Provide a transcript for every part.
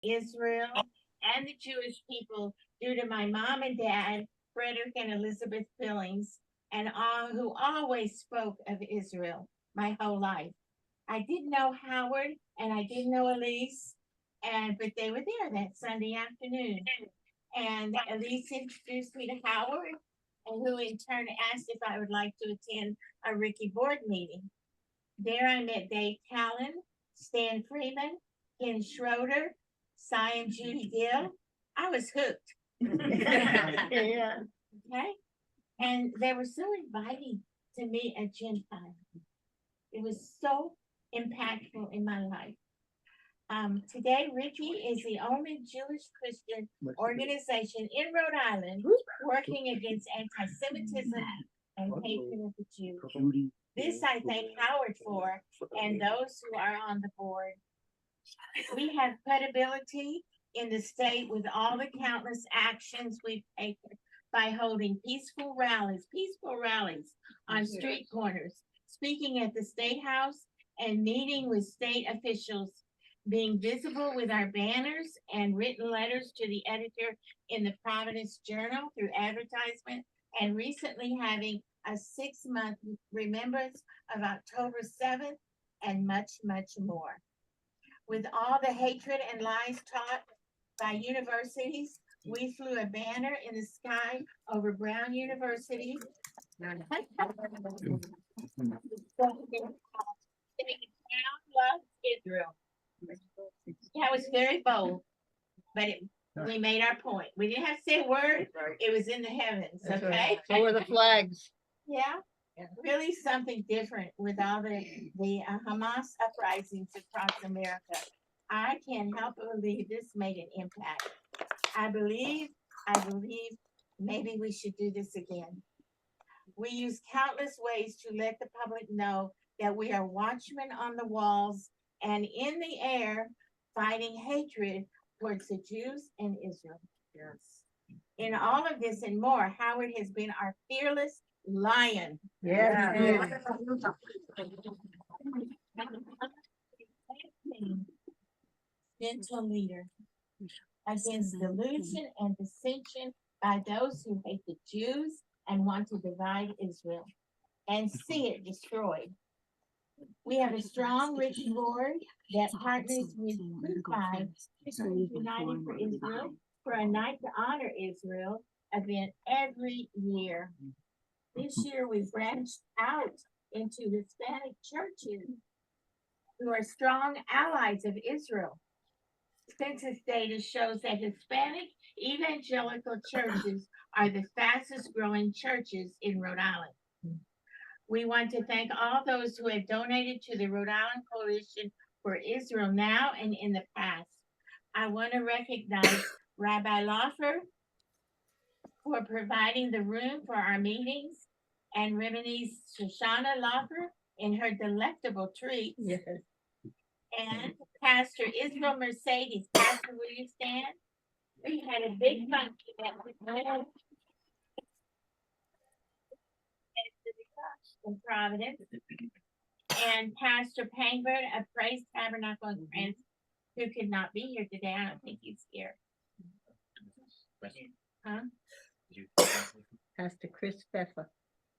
Israel, and the Jewish people due to my mom and dad, Frederick and Elizabeth Billings, and all who always spoke of Israel my whole life. I didn't know Howard and I didn't know Elise, but they were there that Sunday afternoon. And Elise introduced me to Howard, and who in turn asked if I would like to attend a RICI board meeting. There I met Dave Callan, Stan Freeman, Ken Schroeder, Cy and Judy Dill. I was hooked. Yeah. Okay. And they were so inviting to me at Gentile. It was so impactful in my life. Today, RICI is the only Jewish Christian organization in Rhode Island working against anti-Semitism and hatred of the Jews. This I thank Howard for and those who are on the board. We have credibility in the state with all the countless actions we've taken by holding peaceful rallies on street corners, speaking at the State House, and meeting with state officials, being visible with our banners and written letters to the editor in the Providence Journal through advertisement, and recently having a 6-month remembrance of October 7th, and much, much more. With all the hatred and lies taught by universities, we flew a banner in the sky over Brown University. Brown loves Israel. That was very bold, but we made our point. We didn't have to say a word. It was in the heavens, That's okay? right. So were the flags. Yeah, really something different with all the Hamas uprisings across America. I can't help but believe this made an impact. I believe maybe we should do this again. We use countless ways to let the public know that we are watchmen on the walls and in the air fighting hatred towards the Jews and Israel. Yes. In all of this and more, Howard has been our fearless lion. Yeah. Gentle leader against delusion and dissension by those who hate the Jews and want to divide Israel and see it destroyed. We have a strong, rich board that partners with Unified United for Israel for a night to honor Israel event every year. This year we branched out into Hispanic churches who are strong allies of Israel. Census data shows that Hispanic evangelical churches are the fastest growing churches in Rhode Island. We want to thank all those who have donated to the Rhode Island Coalition for Israel now and in the past. I want to recognize Rabbi Loffer for providing the room for our meetings, and Remini's Shoshana Loffer in her delectable treats. Yes. And Pastor Israel Mercedes. Pastor, will you stand? We had a big function in Providence. And Pastor Pangbert of Praise Tabernacle and Friends, who could not be here today. I don't think he's here. Huh? Pastor Chris Pfeffer.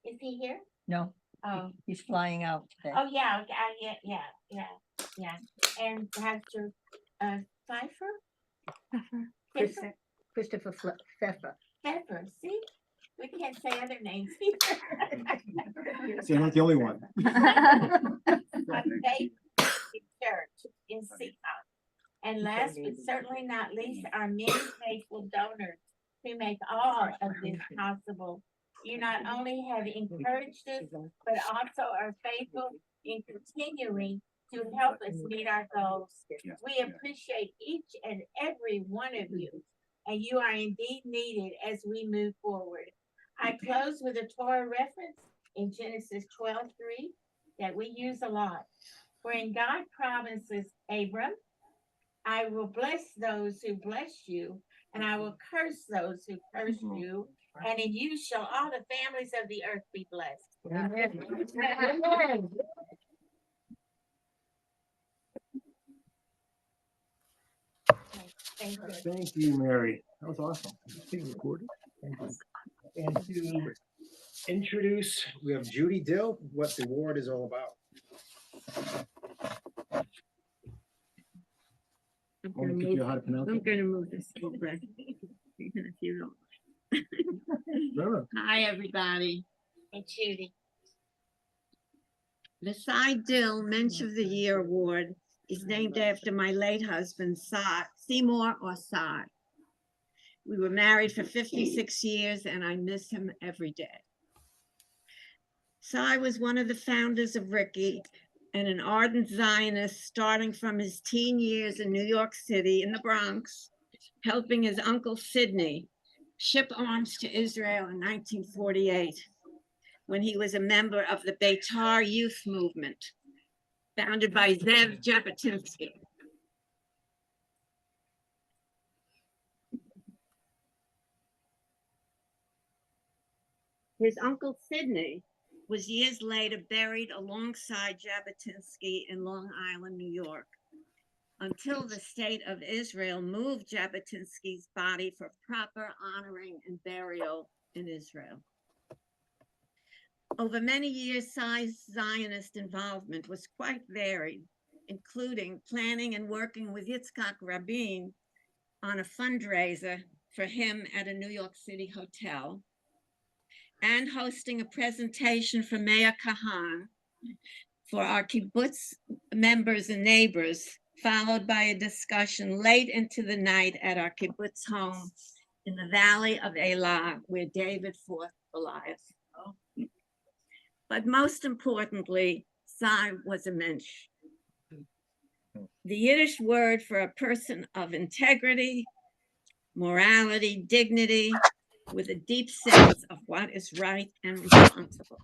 Is he here? No. Oh. He's flying out today. Oh, yeah. Yeah. And Pastor Pfeffer? Christopher Pfeffer. Pfeffer, see? We can't say other names either. See, I'm not the only one. Church in Seacon. And last but certainly not least, our many faithful donors who make all of this possible. You not only have encouraged us, but also are faithful in continuing to help us meet our goals. We appreciate each and every one of you, and you are indeed needed as we move forward. I close with a Torah reference in Genesis 12:3 that we use a lot. Wherein God promises Abram, I will bless those who bless you, and I will curse those who curse you, and in you shall all the families of the earth be blessed. Amen. Thank you. Thank you, Mary. That was awesome. Is this being recorded? Thank you. And to introduce, we have Judy Dill, what the award is all about. I'm Want gonna me to teach move, you how to pronounce I'm it? gonna move this over, even if you don't. No. Hi, everybody. And Judy. The Dill Mensch of the Year Award is named after my late husband, Seymour or Cy. We were married for 56 years and I miss him every day. Cy was one of the founders of RICI and an ardent Zionist starting from his teen years in New York City in the Bronx, helping his uncle Sidney ship arms to Israel in 1948 when he was a member of the Beitar Youth Movement, founded by Zev Jabotinsky. His uncle Sidney was years later buried alongside Jabotinsky in Long Island, New York, until the state of Israel moved Jabotinsky's body for proper honoring and burial in Israel. Over many years, Cy's Zionist involvement was quite varied, including planning and working with Yitzhak Rabin on a fundraiser for him at a New York City hotel, and hosting a presentation for Mayor Kahan for our kibbutz members and neighbors, followed by a discussion late into the night at our kibbutz home in the valley of Elah, where David fought Goliath. But most importantly, Cy was a mensch. The Yiddish word for a person of integrity, morality, dignity, with a deep sense of what is right and responsible.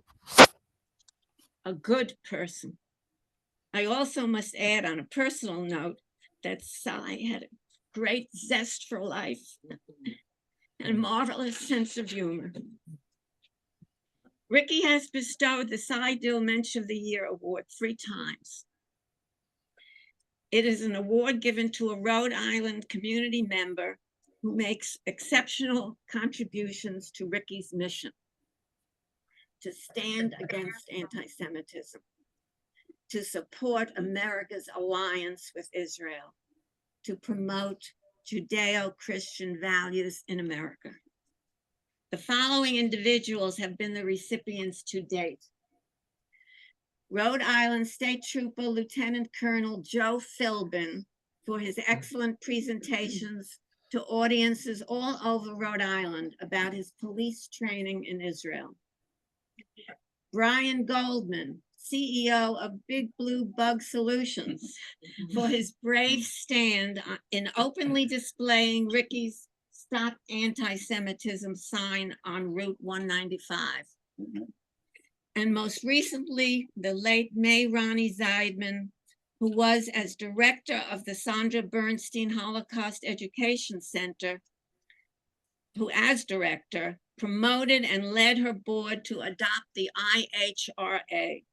A good person. I also must add on a personal note that Cy had a great zest for life and a marvelous sense of humor. RICI has bestowed the Dill Mensch of the Year Award 3 times. It is an award given to a Rhode Island community member who makes exceptional contributions to RICI's mission to stand against anti-Semitism, to support America's alliance with Israel, to promote Judeo-Christian values in America. The following individuals have been the recipients to date. Rhode Island State Trooper Lieutenant Colonel Joe Philbin for his excellent presentations to audiences all over Rhode Island about his police training in Israel. Brian Goldman, CEO of Big Blue Bug Solutions, for his brave stand in openly displaying RICI's Stop Anti-Semitism sign on Route 195. And most recently, the late May-Ronny Zeidman, who was as director of the Sandra Bernstein Holocaust Education Center, who as director promoted and led her board to adopt the IHRA,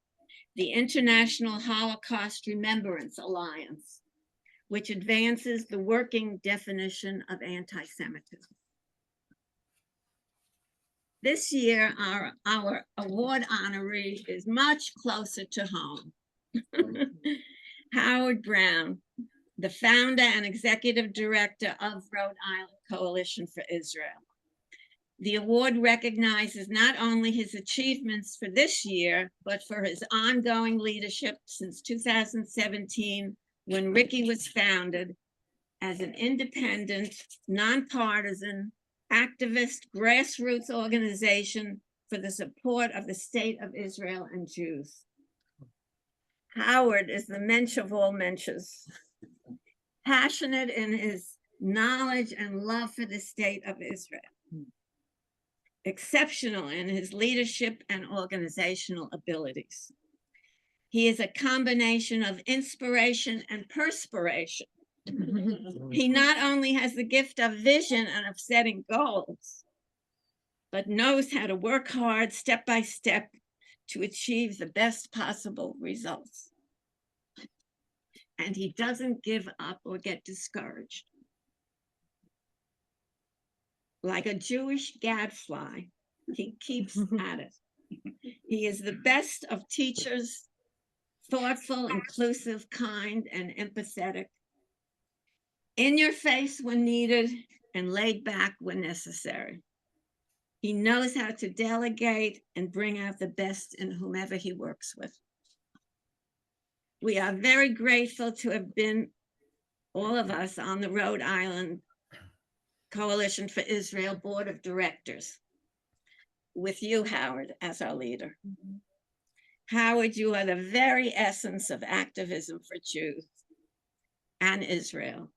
the International Holocaust Remembrance Alliance, which advances the working definition of anti-Semitism. This year, our award honoree is much closer to home. Howard Brown, the founder and executive director of Rhode Island Coalition for Israel. The award recognizes not only his achievements for this year, but for his ongoing leadership since 2017, when RICI was founded as an independent, nonpartisan, activist grassroots organization for the support of the state of Israel and Jews. Howard is the mensch of all mensches, passionate in his knowledge and love for the state of Israel, exceptional in his leadership and organizational abilities. He is a combination of inspiration and perspiration. He not only has the gift of vision and of setting goals, but knows how to work hard step by step to achieve the best possible results. And he doesn't give up or get discouraged. Like a Jewish gadfly, he keeps at it. He is the best of teachers, thoughtful, inclusive, kind, and empathetic, in your face when needed, and laid back when necessary. He knows how to delegate and bring out the best in whomever he works with. We are very grateful to have been, all of us, on the Rhode Island Coalition for Israel Board of Directors, with you, Howard, as our leader. Howard, you are the very essence of activism for Jews and Israel.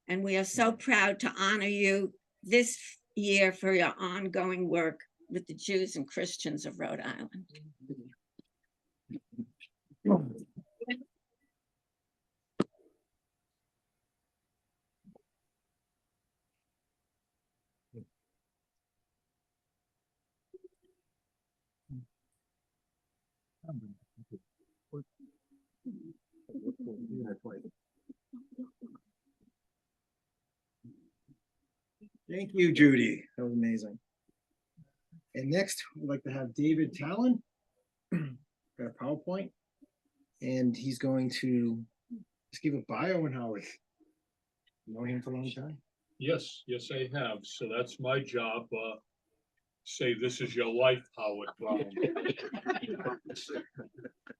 And we are so proud to honor you this year for your ongoing work with the Jews and Christians of Rhode Island. Thank you, Judy. That was amazing. And next, we'd like to have David Talon. Got a PowerPoint. And he's going to just give a bio on Howard. You know him for a long time? Yes, yes, I have. So that's my job. Say this is your life, Howard Brown.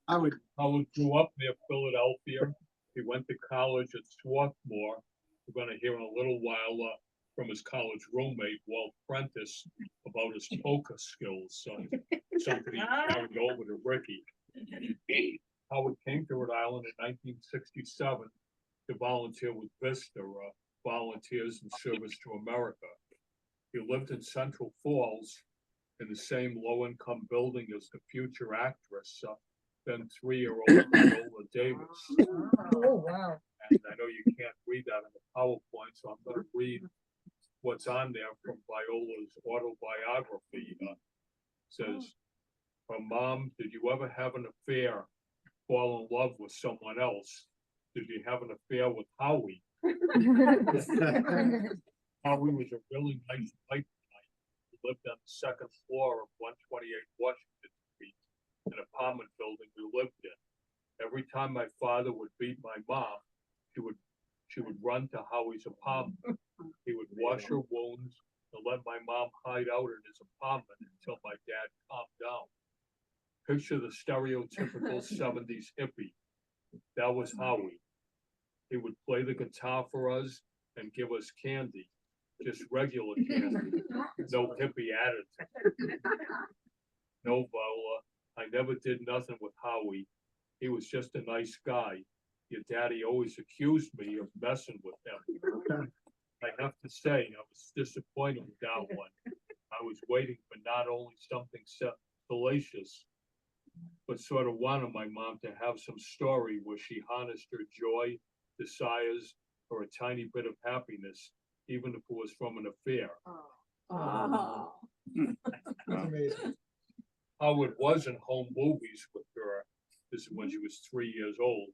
Howard grew up near Philadelphia. He went to college at Swarthmore. We're going to hear in a little while from his college roommate, Walt Prentice, about his poker skills. So something he carried over to RICI. Howard came to Rhode Island in 1967 to volunteer with VISTA, Volunteers in Service to America. He lived in Central Falls in the same low-income building as the future actress, then 3-year-old Viola Davis. Oh, wow. And I know you can't read that in the PowerPoint, so I'm going to read what's on there from Viola's autobiography. It says, her mom, did you ever have an affair, fall in love with someone else? Did you have an affair with Howie? Howie was a really nice white guy. He lived on the second floor of 128 Washington Street, an apartment building we lived in. Every time my father would beat my mom, she would run to Howie's apartment. He would wash her wounds and let my mom hide out in his apartment until my dad calmed down. Picture the stereotypical 70s hippie. That was Howie. He would play the guitar for us and give us candy, just regular candy, no hippie attitude. No, Viola, I never did nothing with Howie. He was just a nice guy. Your daddy always accused me of messing with him. I have to say, I was disappointed with that one. I was waiting for not only something salacious, but sort of wanted my mom to have some story where she harnessed her joy, desires, or a tiny bit of happiness, even if it was from an affair. Oh. That's amazing. Howard was in home movies with her. This is when she was 3 years old.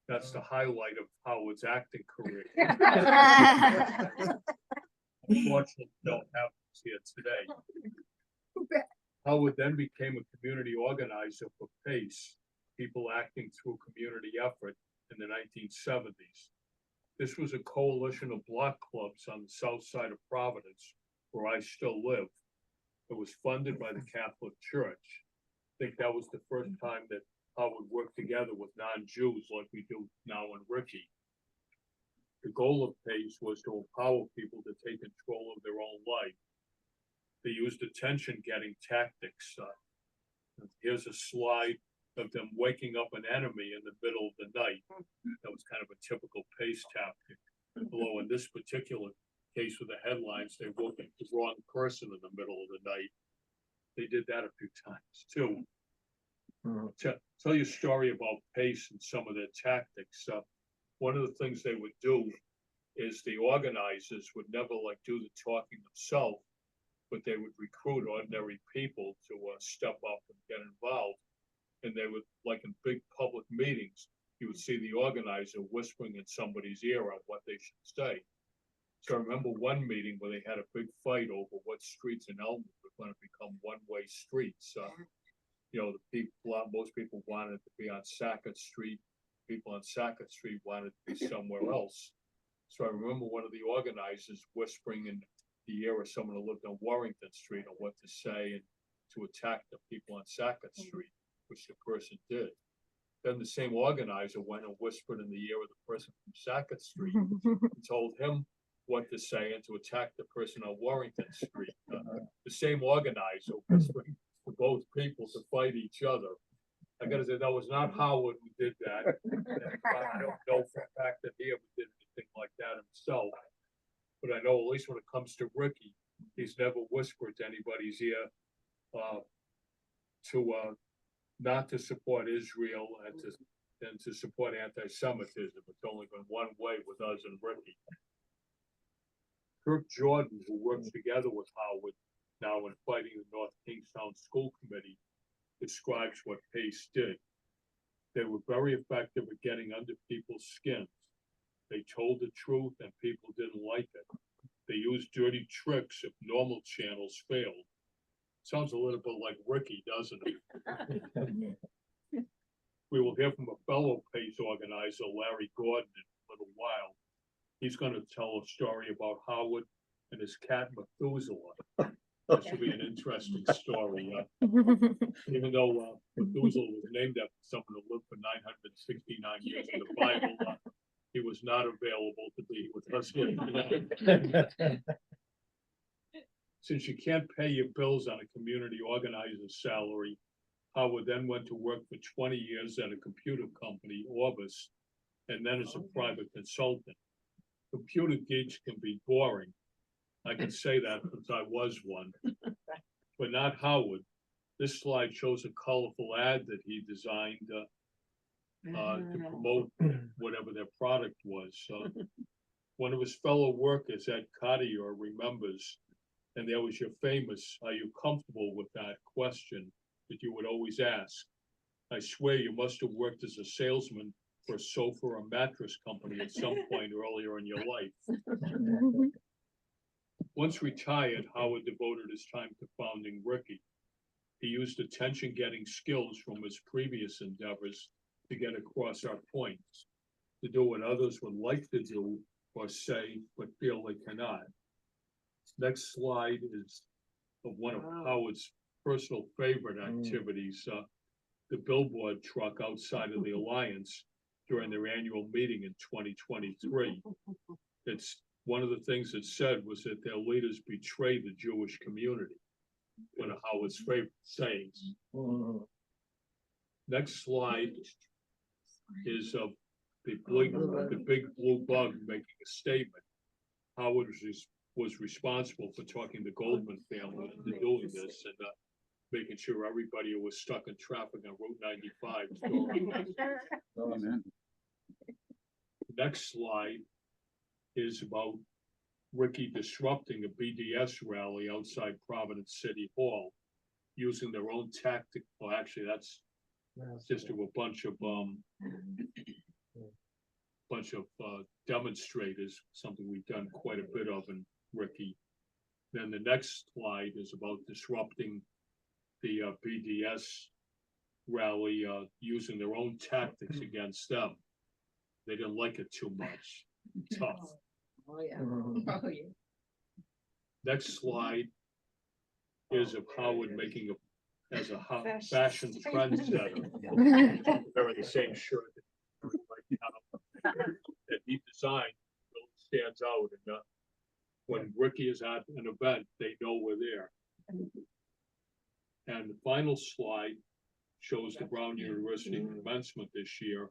That's the highlight of Howard's acting career. Unfortunately, we don't have this here today. Howard then became a community organizer for PACE, People Acting Through Community Effort, in the 1970s. This was a coalition of block clubs on the south side of Providence, where I still live. It was funded by the Catholic Church. I think that was the first time that Howard worked together with non-Jews like we do now in RICI. The goal of PACE was to empower people to take control of their own life. They used attention-getting tactics. Here's a slide of them waking up an enemy in the middle of the night. That was kind of a typical PACE tactic. Although in this particular case with the headlines, they woke up the wrong person in the middle of the night. They did that a few times too. Tell you a story about PACE and some of their tactics. One of the things they would do is the organizers would never do the talking themselves, but they would recruit ordinary people to step up and get involved. And they would, in big public meetings, you would see the organizer whispering in somebody's ear on what they should say. So I remember one meeting where they had a big fight over what streets in Elmwood were gonna become one-way streets. You know, the people, most people wanted to be on Sackett Street. People on Sackett Street wanted to be somewhere else. So I remember one of the organizers whispering in the ear of someone who lived on Warrington Street on what to say and to attack the people on Sackett Street, which the person did. Then the same organizer went and whispered in the ear of the person from Sackett Street and told him what to say and to attack the person on Warrington Street. The same organizer whispering to both people to fight each other. I gotta say, that was not Howard who did that. And I don't know for a fact that he ever did anything like that himself. But I know at least when it comes to Ricky, he's never whispered to anybody's ear not to support Israel and to support anti-Semitism. It's only been one way with us and Ricky. Kirk Jordan, who works together with Howard now in fighting the North Kingstown School Committee, describes what Pace did. They were very effective at getting under people's skins. They told the truth and people didn't like it. They used dirty tricks if normal channels failed. Sounds a little bit like Ricky, doesn't it? We will hear from a fellow Pace organizer, Larry Gordon, in a little while. He's going to tell a story about Howard and his cat Methuselah. This should be an interesting story. Even though Methuselah was named after someone who lived for 969 years in the Bible, he was not available to be with us here today. Since you can't pay your bills on a community organizer's salary, Howard then went to work for 20 years at a computer company, Orbis, and then as a private consultant. Computer geeks can be boring. I can say that since I was one, but not Howard. This slide shows a colorful ad that he designed to promote whatever their product was. One of his fellow workers, Ed Cartier, remembers, and there was your famous, "Are you comfortable with that?" question that you would always ask. I swear you must have worked as a salesman for a sofa or mattress company at some point earlier in your life. Once retired, Howard devoted his time to founding RICI. He used attention-getting skills from his previous endeavors to get across our points, to do what others would like to do or say, but feel they cannot. Next slide is of one of Howard's personal favorite activities, the billboard truck outside of the Alliance during their annual meeting in 2023. It's one of the things it said was that their leaders betray the Jewish community, one of Howard's favorite sayings. Next slide is of the big blue bug making a statement. Howard was responsible for talking the Goldman family into doing this and making sure everybody who was stuck in traffic on Route 95 was going. Amen. Next slide is about RICI disrupting a BDS rally outside Providence City Hall using their own tactic. Well, actually, that's just of a bunch of demonstrators, something we've done quite a bit of in RICI. Then the next slide is about disrupting the BDS rally using their own tactics against them. They didn't like it too much. Tough. Oh, yeah. Oh, yeah. Next slide is of Howard making as a fashion trendsetter. Wearing the same shirt that he designed really stands out. And when RICI is at an event, they know we're there. And the final slide shows the Brown University commencement this year,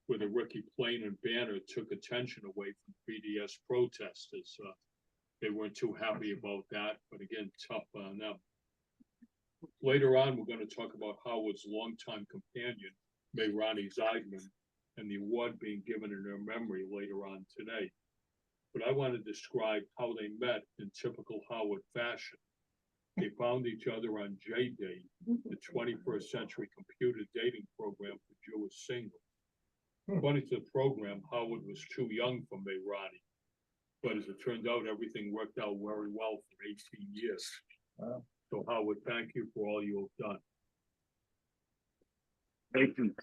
where the RICI plane and banner took attention away from BDS protesters. They weren't too happy about that, but again, tough on them. Later on, we're going to talk about Howard's longtime companion, May-Ronny Zeidman, and the award being given in her memory later on today. But I want to describe how they met in typical Howard fashion. They found each other on J-Day, the 21st century computer dating program for Jewish singles. According to the program, Howard was too young for May-Ronny. But as it turns out, everything worked out very well for 18 years. Wow. So Howard, thank you for all you have done. Thank you.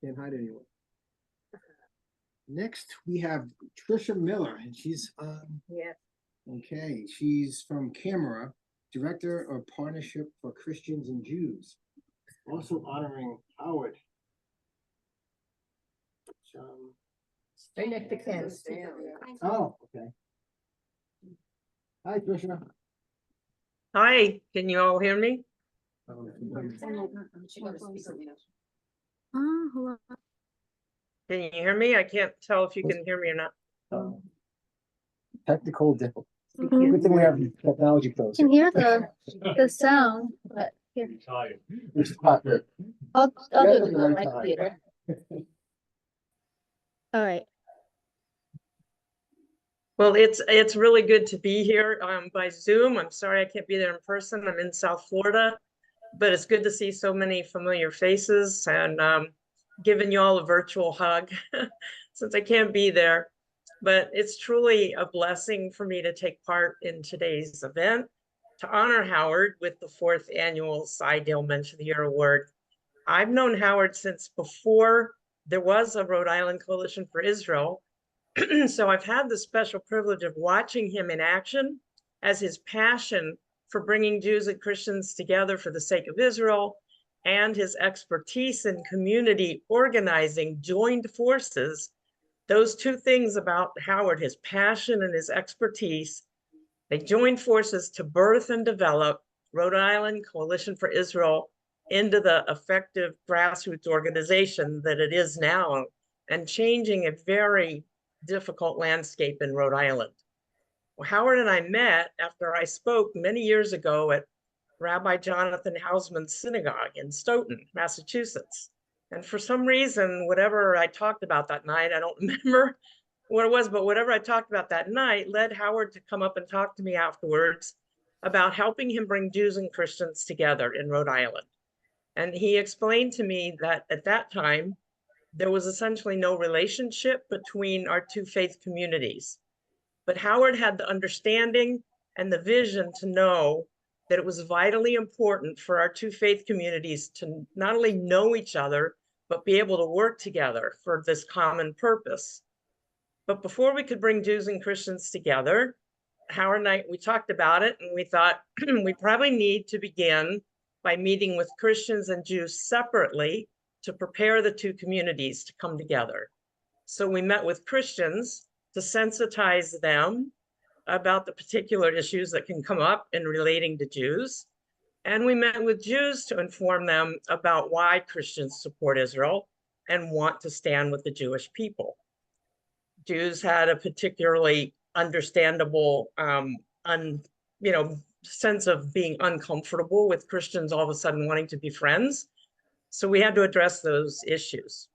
Can't hide anywhere. Next, we have Trisha Miller, and she's Yes. okay. She's from Camera, Director of Partnership for Christians and Jews. Also honoring Howard. Right next to Ken. Oh, okay. Hi, Trisha. Hi, can you all hear me? Can you hear me? I can't tell if you can hear me or not. Technical difficulty. Good thing we have technology pros. Can hear the sound, but here, Tired. I'll Yeah, do that's it the right like time. later. All right. Well, it's really good to be here by Zoom. I'm sorry I can't be there in person. I'm in South Florida, but it's good to see so many familiar faces and giving you all a virtual hug since I can't be there. But it's truly a blessing for me to take part in today's event to honor Howard with the 4th annual Dill Mensch of the Year Award. I've known Howard since before there was a Rhode Island Coalition for Israel. So I've had the special privilege of watching him in action as his passion for bringing Jews and Christians together for the sake of Israel and his expertise in community organizing joined forces. Those two things about Howard, his passion and his expertise, they joined forces to birth and develop Rhode Island Coalition for Israel into the effective grassroots organization that it is now, and changing a very difficult landscape in Rhode Island. Well, Howard and I met after I spoke many years ago at Rabbi Jonathan Hausman's synagogue in Stoughton, Massachusetts. And for some reason, whatever I talked about that night, I don't remember what it was, but whatever I talked about that night led Howard to come up and talk to me afterwards about helping him bring Jews and Christians together in Rhode Island. And he explained to me that at that time, there was essentially no relationship between our two faith communities. But Howard had the understanding and the vision to know that it was vitally important for our two faith communities to not only know each other, but be able to work together for this common purpose. But before we could bring Jews and Christians together, Howard and I, we talked about it and we thought we probably need to begin by meeting with Christians and Jews separately to prepare the two communities to come together. So we met with Christians to sensitize them about the particular issues that can come up in relating to Jews. And we met with Jews to inform them about why Christians support Israel and want to stand with the Jewish people. Jews had a particularly understandable sense of being uncomfortable with Christians all of a sudden wanting to be friends. So we had to address those issues.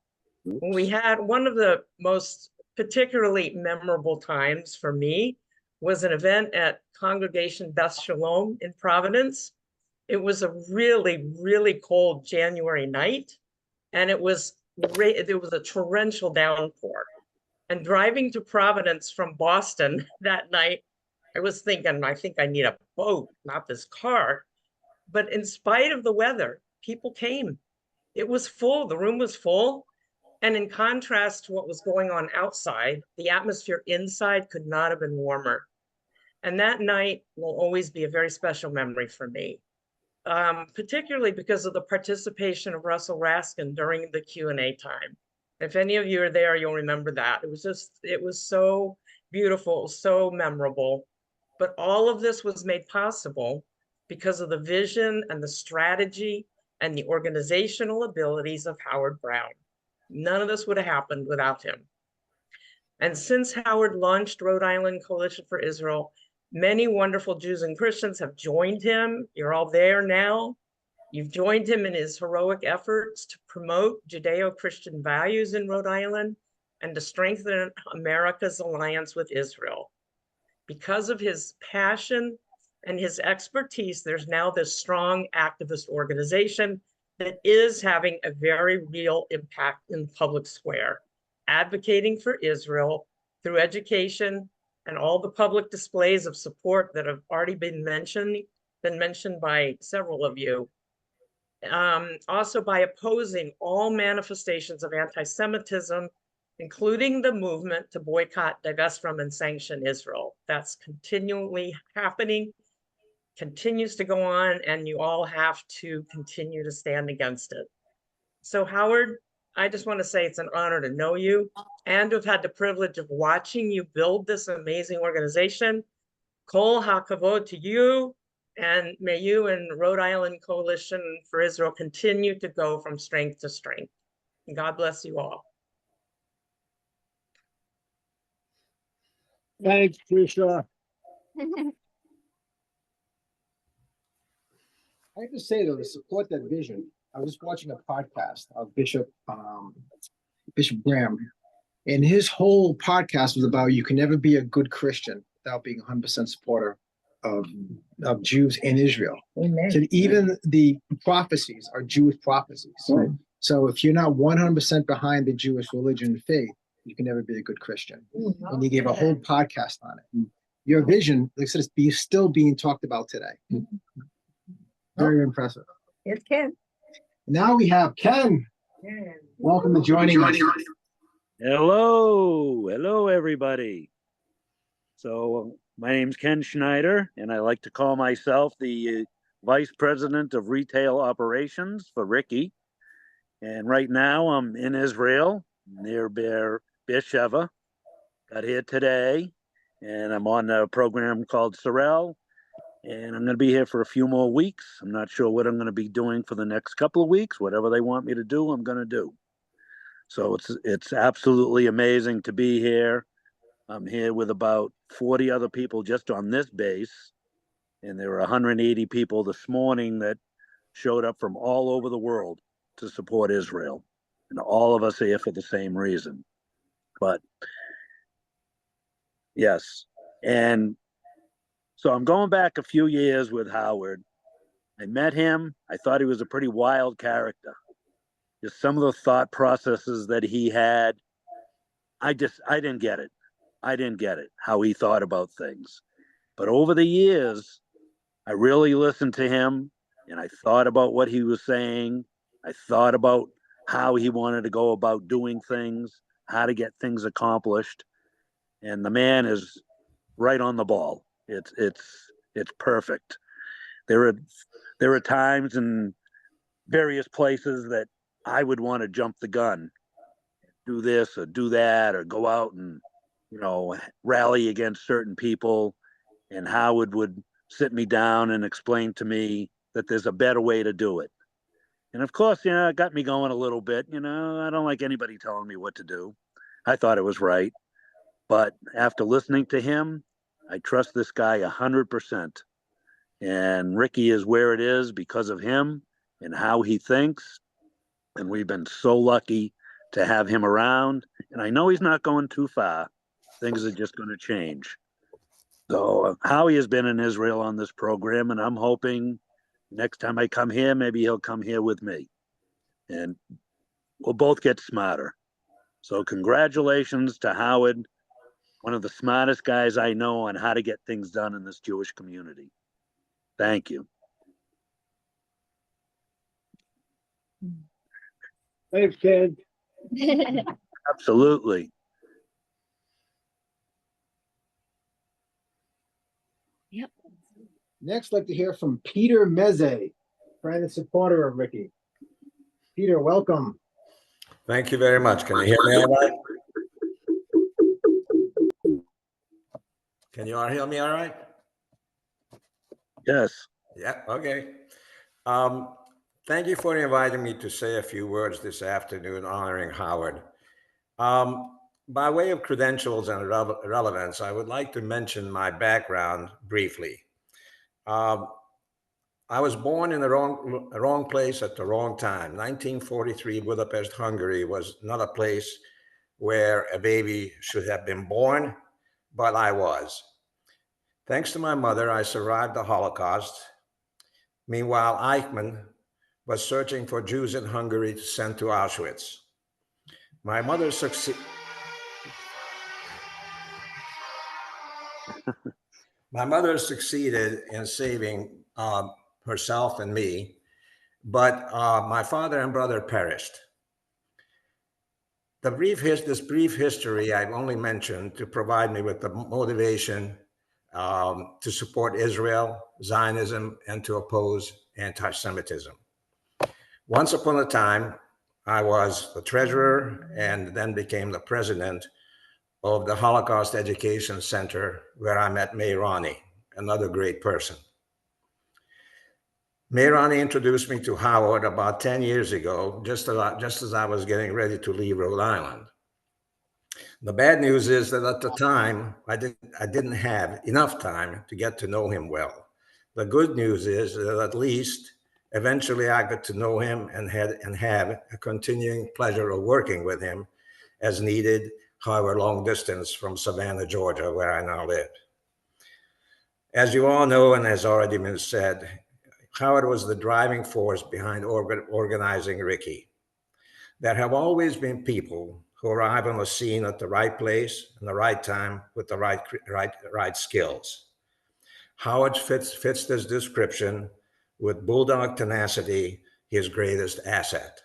We had one of the most particularly memorable times for me was an event at Congregation Beth Shalom in Providence. It was a really, really cold January night, and there was a torrential downpour. And driving to Providence from Boston that night, I was thinking, I think I need a boat, not this car. But in spite of the weather, people came. It was full, the room was full. And in contrast to what was going on outside, the atmosphere inside could not have been warmer. And that night will always be a very special memory for me, particularly because of the participation of Russell Raskin during the Q&A time. If any of you are there, you'll remember that. It was so beautiful, so memorable. But all of this was made possible because of the vision and the strategy and the organizational abilities of Howard Brown. None of this would have happened without him. And since Howard launched Rhode Island Coalition for Israel, many wonderful Jews and Christians have joined him. You're all there now. You've joined him in his heroic efforts to promote Judeo-Christian values in Rhode Island and to strengthen America's alliance with Israel. Because of his passion and his expertise, there's now this strong activist organization that is having a very real impact in the public square, advocating for Israel through education and all the public displays of support that have already been mentioned by several of you. Also by opposing all manifestations of anti-Semitism, including the movement to boycott, divest from, and sanction Israel. That's continually happening, continues to go on, and you all have to continue to stand against it. So Howard, I just want to say it's an honor to know you and to have had the privilege of watching you build this amazing organization. Kol hakavod to you, and may you and Rhode Island Coalition for Israel continue to go from strength to strength. And God bless you all. Thanks, Tricia. I have to say though, to support that vision, I was watching a podcast of Bishop Graham, and his whole podcast was about you can never be a good Christian without being 100% supporter of Jews in Israel. Amen. So even the prophecies are Jewish prophecies. Right. So if you're not 100% behind the Jewish religion and faith, you can never be a good Christian. And he gave a whole podcast on it. Your vision, like I said, is still being talked about today. Very impressive. It can. Now we have Ken. Welcome to joining us. Hello, everybody. So my name's Ken Schneider, and I like to call myself the Vice President of Retail Operations for RICI. And right now I'm in Israel, near Beersheba. Got here today, and I'm on a program called Sorel, and I'm going to be here for a few more weeks. I'm not sure what I'm going to be doing for the next couple of weeks. Whatever they want me to do, I'm going to do. So it's absolutely amazing to be here. I'm here with about 40 other people just on this base, and there were 180 people this morning that showed up from all over the world to support Israel. And all of us are here for the same reason. But yes, and so I'm going back a few years with Howard. I met him. I thought he was a pretty wild character. Just some of the thought processes that he had, I didn't get it. I didn't get it, how he thought about things. But over the years, I really listened to him, and I thought about what he was saying. I thought about how he wanted to go about doing things, how to get things accomplished. And the man is right on the ball. It's perfect. There are times in various places that I would want to jump the gun, do this or do that, or go out and, rally against certain people. And Howard would sit me down and explain to me that there's a better way to do it. And of course, it got me going a little bit. I don't like anybody telling me what to do. I thought it was right. But after listening to him, I trust this guy 100%. And RICI is where it is because of him and how he thinks. And we've been so lucky to have him around. And I know he's not going too far. Things are just going to change. So Howie has been in Israel on this program, and I'm hoping next time I come here, maybe he'll come here with me. And we'll both get smarter. So congratulations to Howard, one of the smartest guys I know on how to get things done in this Jewish community. Thank you. Thanks, Ken. Absolutely. Next, I'd like to hear from Peter Meze, friend and supporter of RICI. Peter, welcome. Thank you very much. Can you hear me all right? Can you all hear me all right? Yes. Yeah, okay. Thank you for inviting me to say a few words this afternoon honoring Howard. By way of credentials and relevance, I would like to mention my background briefly. I was born in the wrong place at the wrong time. 1943, Budapest, Hungary was not a place where a baby should have been born, but I was. Thanks to my mother, I survived the Holocaust. Meanwhile, Eichmann was searching for Jews in Hungary to send to Auschwitz. My mother succeeded. My mother succeeded in saving herself and me, but my father and brother perished. This brief history I've only mentioned to provide me with the motivation to support Israel, Zionism, and to oppose anti-Semitism. Once upon a time, I was the treasurer and then became the president of the Holocaust Education Center, where I met May-Ronny, another great person. May-Ronny introduced me to Howard about 10 years ago, just as I was getting ready to leave Rhode Island. The bad news is that at the time, I didn't have enough time to get to know him well. The good news is that at least eventually I got to know him and have a continuing pleasure of working with him as needed, however long distance from Savannah, Georgia, where I now live. As you all know, and has already been said, Howard was the driving force behind organizing RICI. There have always been people who arrive on the scene at the right place and the right time with the right skills. Howard fits this description with bulldog tenacity, his greatest asset.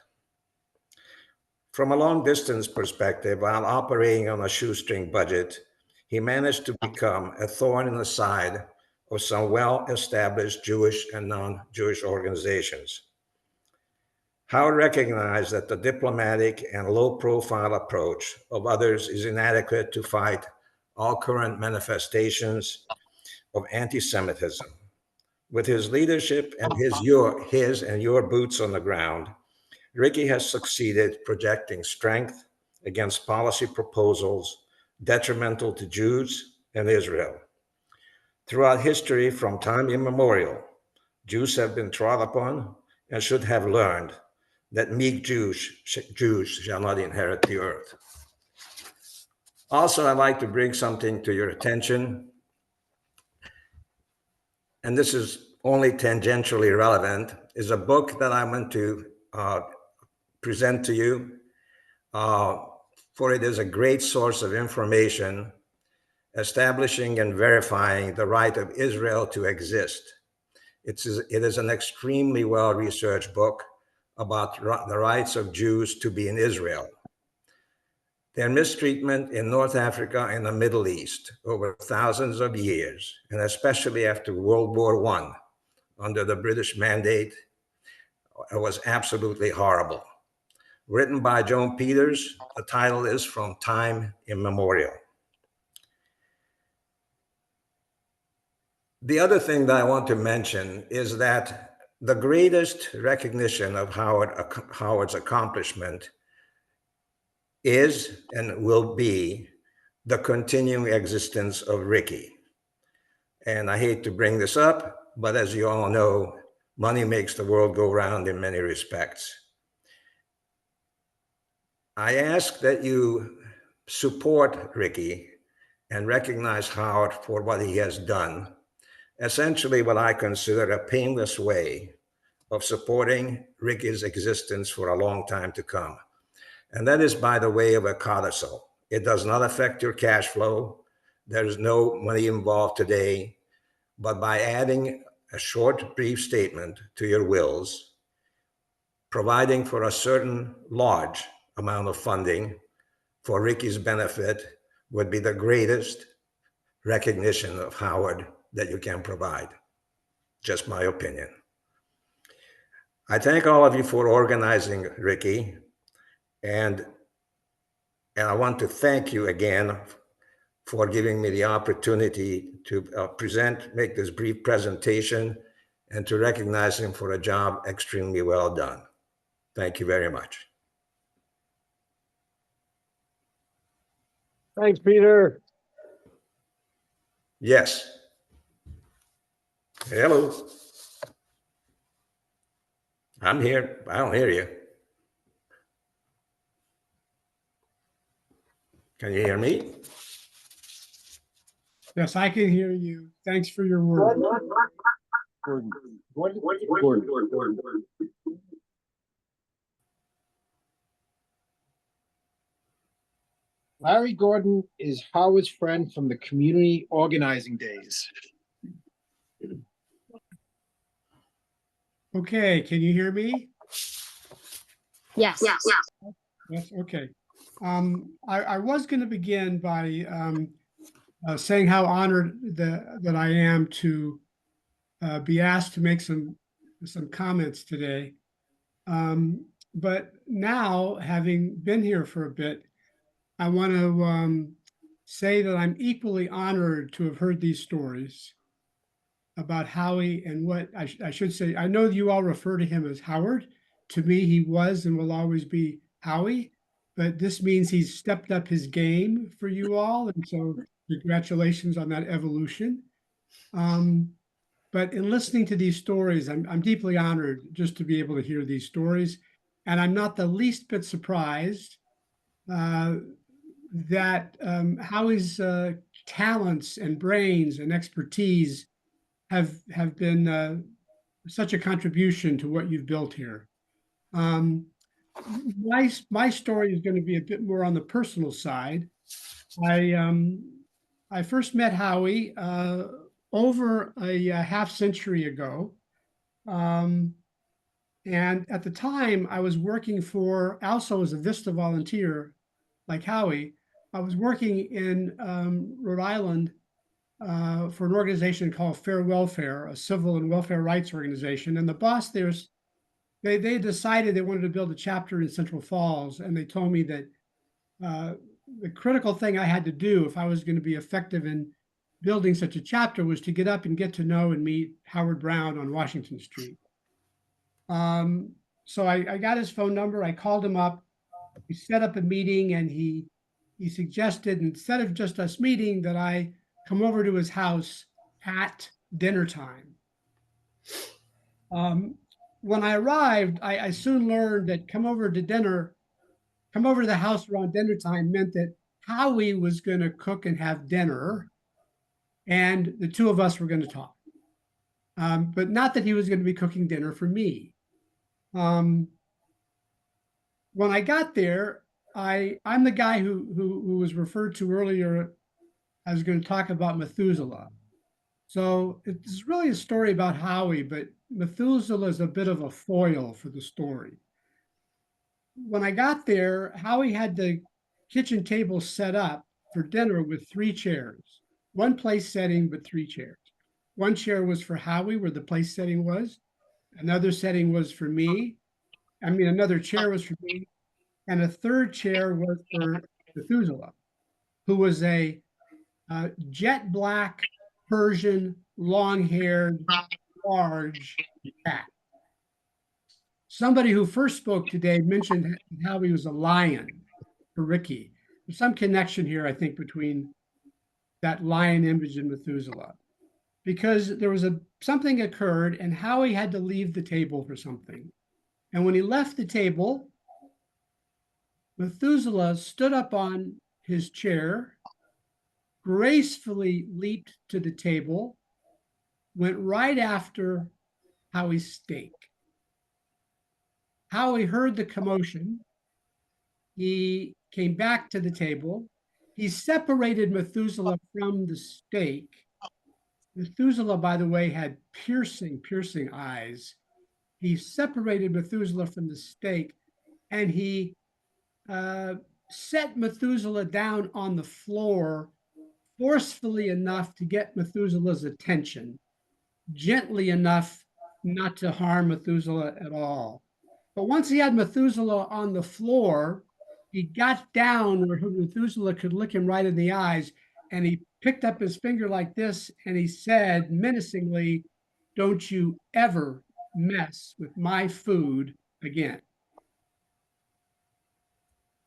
From a long distance perspective, while operating on a shoestring budget, he managed to become a thorn in the side of some well-established Jewish and non-Jewish organizations. Howard recognized that the diplomatic and low-profile approach of others is inadequate to fight all current manifestations of anti-Semitism. With his leadership and his and your boots on the ground, RICI has succeeded projecting strength against policy proposals detrimental to Jews and Israel. Throughout history, from time immemorial, Jews have been trod upon and should have learned that meek Jews shall not inherit the earth. Also, I'd like to bring something to your attention, and this is only tangentially relevant, is a book that I want to present to you, for it is a great source of information establishing and verifying the right of Israel to exist. It is an extremely well-researched book about the rights of Jews to be in Israel. Their mistreatment in North Africa and the Middle East over thousands of years, and especially after World War I, under the British mandate, was absolutely horrible. Written by Joan Peters, the title is From Time Immemorial. The other thing that I want to mention is that the greatest recognition of Howard's accomplishment is and will be the continuing existence of RICI. And I hate to bring this up, but as you all know, money makes the world go round in many respects. I ask that you support RICI and recognize Howard for what he has done, essentially what I consider a painless way of supporting RICI's existence for a long time to come. And that is by the way of a codicil. It does not affect your cash flow. There is no money involved today, but by adding a short, brief statement to your wills, providing for a certain large amount of funding for RICI's benefit would be the greatest recognition of Howard that you can provide. Just my opinion. I thank all of you for organizing RICI, and I want to thank you again for giving me the opportunity to make this brief presentation and to recognize him for a job extremely well done. Thank you very much. Thanks, Peter. Yes. Hello. I'm here. I don't hear you. Can you hear me? Yes, I can hear you. Thanks for your words. Larry Gordon is Howard's friend from the community organizing days. Okay, can you hear me? Yes. Yes, okay. I was going to begin by saying how honored that I am to be asked to make some comments today. But now, having been here for a bit, I want to say that I'm equally honored to have heard these stories about Howie and what I should say. I know you all refer to him as Howard. To me, he was and will always be Howie, but this means he's stepped up his game for you all. And so congratulations on that evolution. But in listening to these stories, I'm deeply honored just to be able to hear these stories. And I'm not the least bit surprised that Howie's talents and brains and expertise have been such a contribution to what you've built here. My story is going to be a bit more on the personal side. I first met Howie over a half century ago. And at the time, I was working for, also as a Vista volunteer, like Howie. I was working in Rhode Island for an organization called Fair Welfare, a civil and welfare rights organization. And the boss there, they decided they wanted to build a chapter in Central Falls. And they told me that the critical thing I had to do if I was going to be effective in building such a chapter was to get up and get to know and meet Howard Brown on Washington Street. So I got his phone number. I called him up. We set up a meeting, and he suggested, instead of just us meeting, that I come over to his house at dinner time. When I arrived, I soon learned that come over to the house around dinner time meant that Howie was going to cook and have dinner, and the two of us were going to talk. But not that he was going to be cooking dinner for me. When I got there, I'm the guy who was referred to earlier. I was going to talk about Methuselah. So it's really a story about Howie, but Methuselah is a bit of a foil for the story. When I got there, Howie had the kitchen table set up for dinner with 3 chairs, one place setting, but 3 chairs. One chair was for Howie, where the place setting was. Another setting was for me. Another chair was for me. And a third chair was for Methuselah, who was a jet black Persian, long-haired, large cat. Somebody who first spoke today mentioned how he was a lion for RICI. There's some connection here, I think, between that lion image and Methuselah, because there was something occurred and Howie had to leave the table for something. And when he left the table, Methuselah stood up on his chair, gracefully leaped to the table, went right after Howie's steak. Howie heard the commotion. He came back to the table. He separated Methuselah from the steak. Methuselah, by the way, had piercing eyes. He separated Methuselah from the steak, and he set Methuselah down on the floor forcefully enough to get Methuselah's attention, gently enough not to harm Methuselah at all. But once he had Methuselah on the floor, he got down where Methuselah could look him right in the eyes, and he picked up his finger like this, and he said menacingly, "Don't you ever mess with my food again."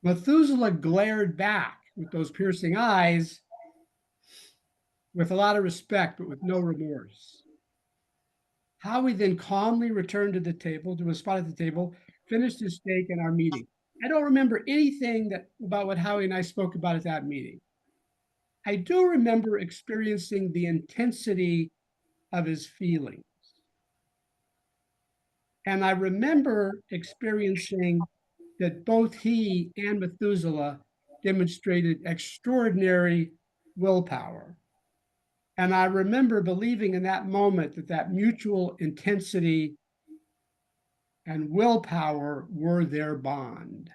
Methuselah glared back with those piercing eyes with a lot of respect, but with no remorse. Howie then calmly returned to the table, to a spot at the table, finished his steak and our meeting. I don't remember anything about what Howie and I spoke about at that meeting. I do remember experiencing the intensity of his feelings. And I remember experiencing that both he and Methuselah demonstrated extraordinary willpower. And I remember believing in that moment that that mutual intensity and willpower were their bond.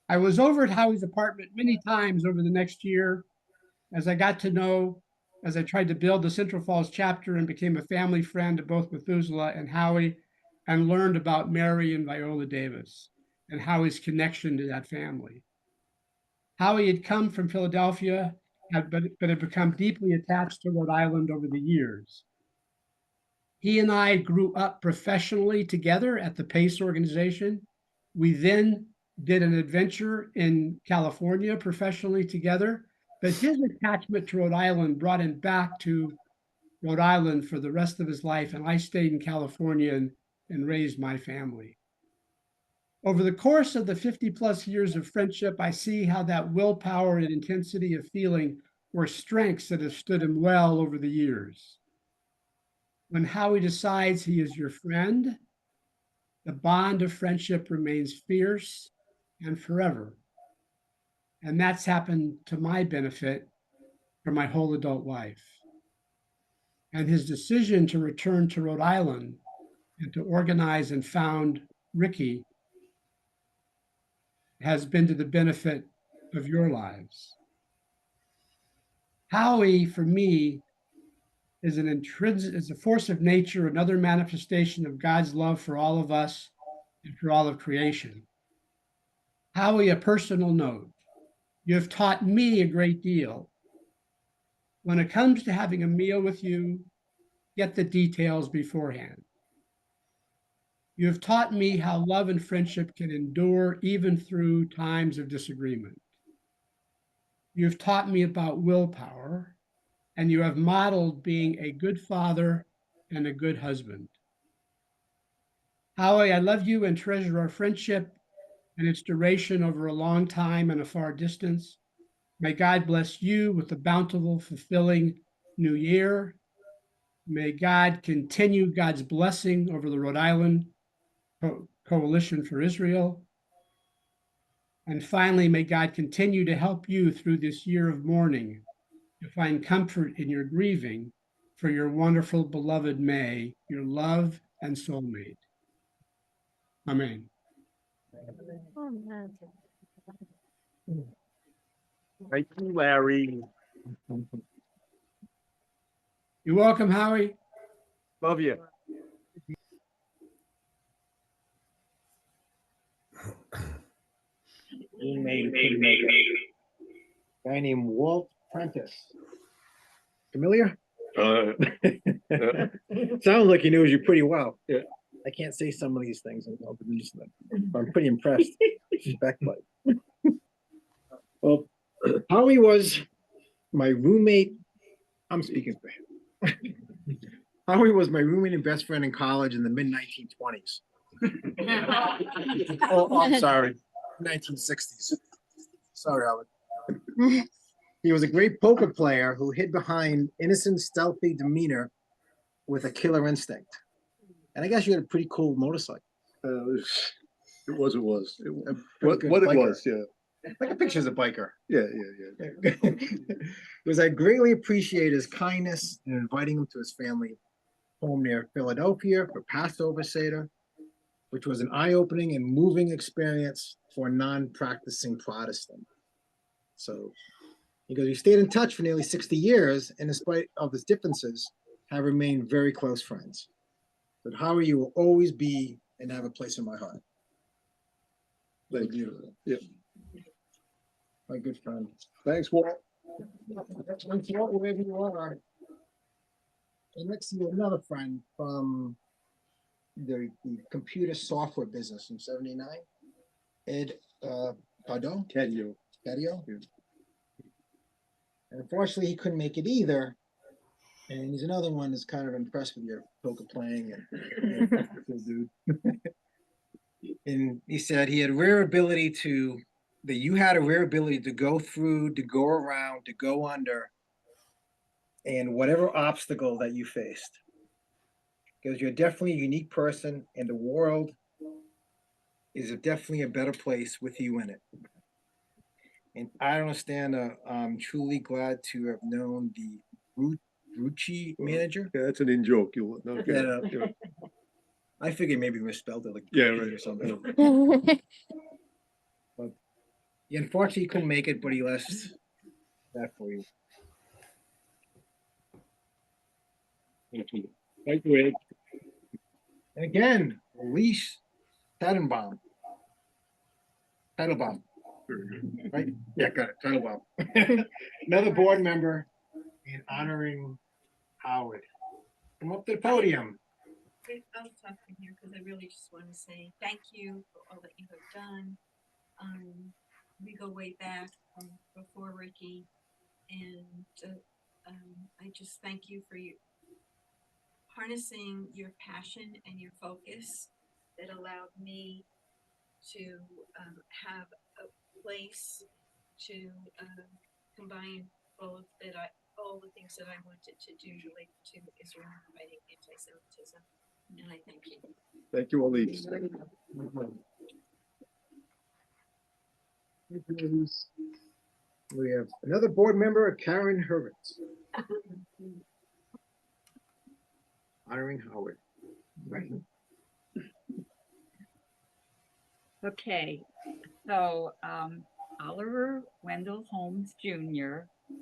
I was over at Howie's apartment many times over the next year as I got to know, as I tried to build the Central Falls chapter and became a family friend of both Methuselah and Howie, and learned about Mary and Viola Davis and Howie's connection to that family. Howie had come from Philadelphia, but had become deeply attached to Rhode Island over the years. He and I grew up professionally together at the PACE organization. We then did an adventure in California professionally together, but his attachment to Rhode Island brought him back to Rhode Island for the rest of his life, and I stayed in California and raised my family. Over the course of the 50+ years of friendship, I see how that willpower and intensity of feeling were strengths that have stood him well over the years. When Howie decides he is your friend, the bond of friendship remains fierce and forever. And that's happened to my benefit for my whole adult life. And his decision to return to Rhode Island and to organize and found RICI has been to the benefit of your lives. Howie, for me, is a force of nature, another manifestation of God's love for all of us and for all of creation. Howie, a personal note, you have taught me a great deal. When it comes to having a meal with you, get the details beforehand. You have taught me how love and friendship can endure even through times of disagreement. You have taught me about willpower, and you have modeled being a good father and a good husband. Howie, I love you and treasure our friendship and its duration over a long time and a far distance. May God bless you with a bountiful, fulfilling new year. May God continue God's blessing over the Rhode Island Coalition for Israel. And finally, may God continue to help you through this year of mourning to find comfort in your grieving for your wonderful, beloved May, your love and soulmate. Amen. Thank you, Larry. You're welcome, Howie. Love you. Guy named Walt Prentice. Familiar? Sounds like he knows you pretty well. Yeah. I can't say some of these things and open these them. I'm pretty impressed. Backbite. Well, Howie was my roommate. I'm speaking for him. Howie was my roommate and best friend in college in the mid-1920s. Oh, I'm sorry. 1960s. Sorry, Howard. He was a great poker player who hid behind innocent, stealthy demeanor with a killer instinct. And I guess you had a pretty cool motorcycle. It was. What What it was, yeah. Like a picture as a biker. Yeah. It was I greatly appreciate his kindness in inviting him to his family home near Philadelphia for Passover Seder, which was an eye-opening and moving experience for a non-practicing Protestant. So he goes, we stayed in touch for nearly 60 years, and in spite of his differences, have remained very close friends. But Howie, you will always be and have a place in my heart. Thank you. Yep. My good friend. Thanks, Walt. Thanks, Walt, wherever you are. And next to you, another friend from the computer software business in '79. Ed Pardon? Cadio. Cadio? Yeah. And unfortunately, he couldn't make it either. And he's another one that's kind of impressed with your poker playing and cool dude. And he said he had you had a rare ability to go through, to go around, to go under, and whatever obstacle that you faced. Because you're definitely a unique person, and the world is definitely a better place with you in it. And I don't stand, I'm truly glad to have known the RICI manager. Yeah, that's an in joke. You will, okay. Yeah. I figured maybe misspelled it like Yeah, Gucci right. or something. But yeah, unfortunately, he couldn't make it, but he left that for you. Thank you, Ed. And again, Elise Tannenbaum. Tannenbaum, Very good. right? Yeah, got it, Tannenbaum. Another board member in honoring Howard. Come up to the podium. I'll talk from here because I really just want to say thank you for all that you have done. We go way back from before RICI, and I just thank you for you harnessing your passion and your focus that allowed me to have a place to combine both all the things that I wanted to do related to Israel fighting anti-Semitism. And I thank you. Thank you, Elise. We have another board member, Karen Hurwitz. Honoring Howard. Right. Okay, so Oliver Wendell Holmes Jr.,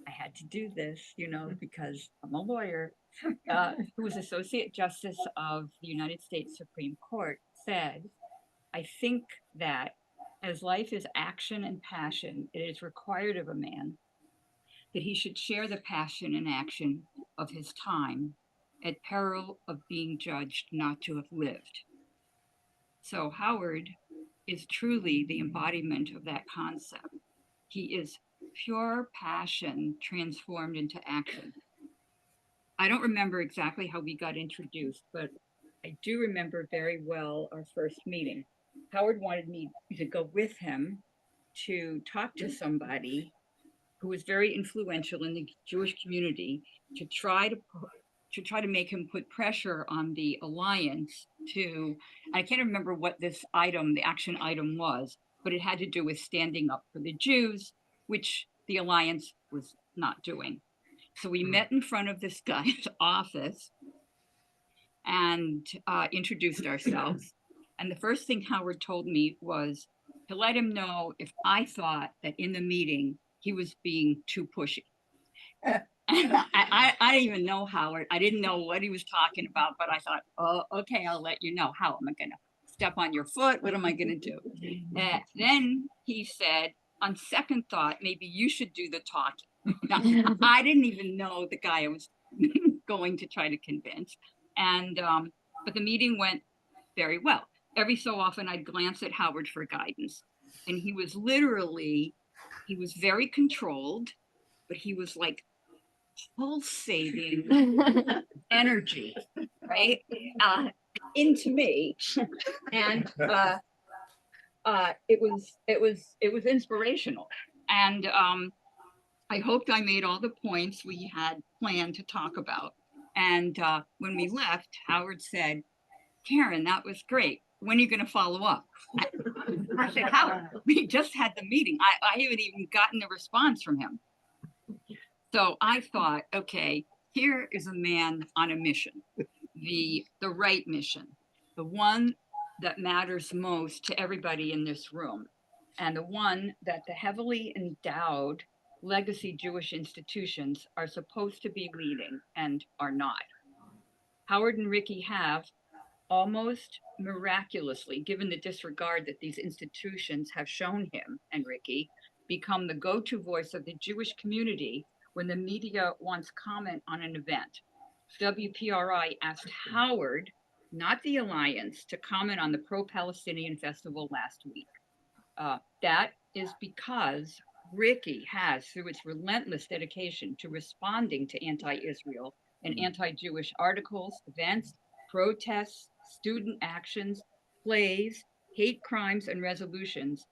I had to do this, because I'm a lawyer, who was Associate Justice of the United States Supreme Court, said, I think that as life is action and passion, it is required of a man that he should share the passion and action of his time at peril of being judged not to have lived. So Howard is truly the embodiment of that concept. He is pure passion transformed into action. I don't remember exactly how we got introduced, but I do remember very well our first meeting. Howard wanted me to go with him to talk to somebody who was very influential in the Jewish community to try to make him put pressure on the alliance to, I can't remember what this item, the action item was, but it had to do with standing up for the Jews, which the alliance was not doing. So we met in front of this guy's office and introduced ourselves. And the first thing Howard told me was to let him know if I thought that in the meeting he was being too pushy. I didn't even know Howard. I didn't know what he was talking about, but I thought, oh, okay, I'll let you know. How am I going to step on your foot? What am I going to do? Then he said, on second thought, maybe you should do the talking. Now, I didn't even know the guy I was going to try to convince. And, but the meeting went very well. Every so often I'd glance at Howard for guidance. And he was very controlled, but he was like pulsating energy, right? Into me. And it was inspirational. And I hoped I made all the points we had planned to talk about. And when we left, Howard said, Karen, that was great. When are you going to follow up? I said, Howard, we just had the meeting. I haven't even gotten a response from him. So I thought, okay, here is a man on a mission, the right mission, the one that matters most to everybody in this room, and the one that the heavily endowed legacy Jewish institutions are supposed to be leading and are not. Howard and RICI have, almost miraculously, given the disregard that these institutions have shown him and RICI, become the go-to voice of the Jewish community when the media wants comment on an event. WPRI asked Howard, not the Alliance, to comment on the pro-Palestinian festival last week. That is because RICI has, through its relentless dedication to responding to anti-Israel and anti-Jewish articles, events, protests, student actions, plays, hate crimes, and resolutions,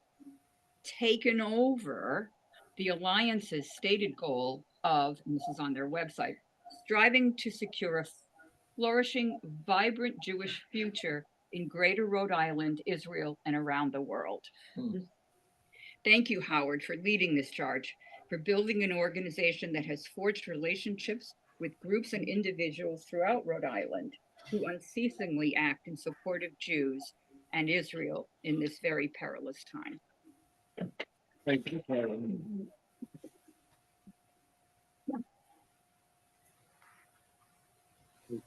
taken over the Alliance's stated goal of, and this is on their website, striving to secure a flourishing, vibrant Jewish future in Greater Rhode Island, Israel, and around the world. Thank you, Howard, for leading this charge, for building an organization that has forged relationships with groups and individuals throughout Rhode Island who unceasingly act in support of Jews and Israel in this very perilous time. Thank you, Karen.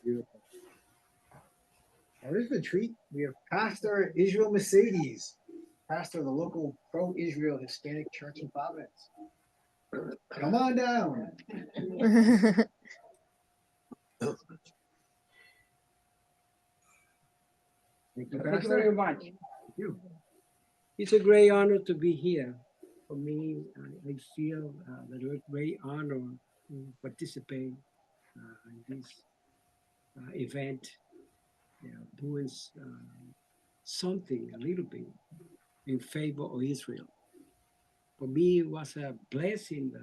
Beautiful. Now, this is a treat. We have Pastor Israel Mercedes, pastor of the local pro-Israel Hispanic Church in Providence. Come on down. Thank you, Thank you Pastor. very much. Thank you. It's a great honor to be here. For me, I feel that it's a great honor to participate in this event, doing something a little bit in favor of Israel. For me, it was a blessing.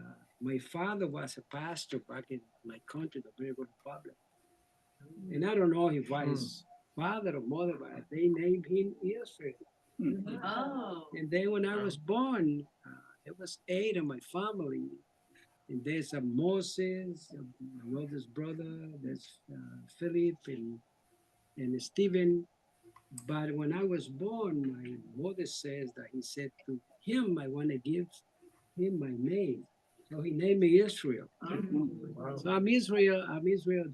My father was a pastor back in my country, the Dominican Republic. And I don't know if his father or mother, but they named him Israel. Oh. And then when I was born, there was 8 of my family. And there's a Moses, my oldest brother, there's Philip and Stephen. But when I was born, my mother says that he said to him, I want to give him my name. So he named me Israel. Wow. So I'm Israel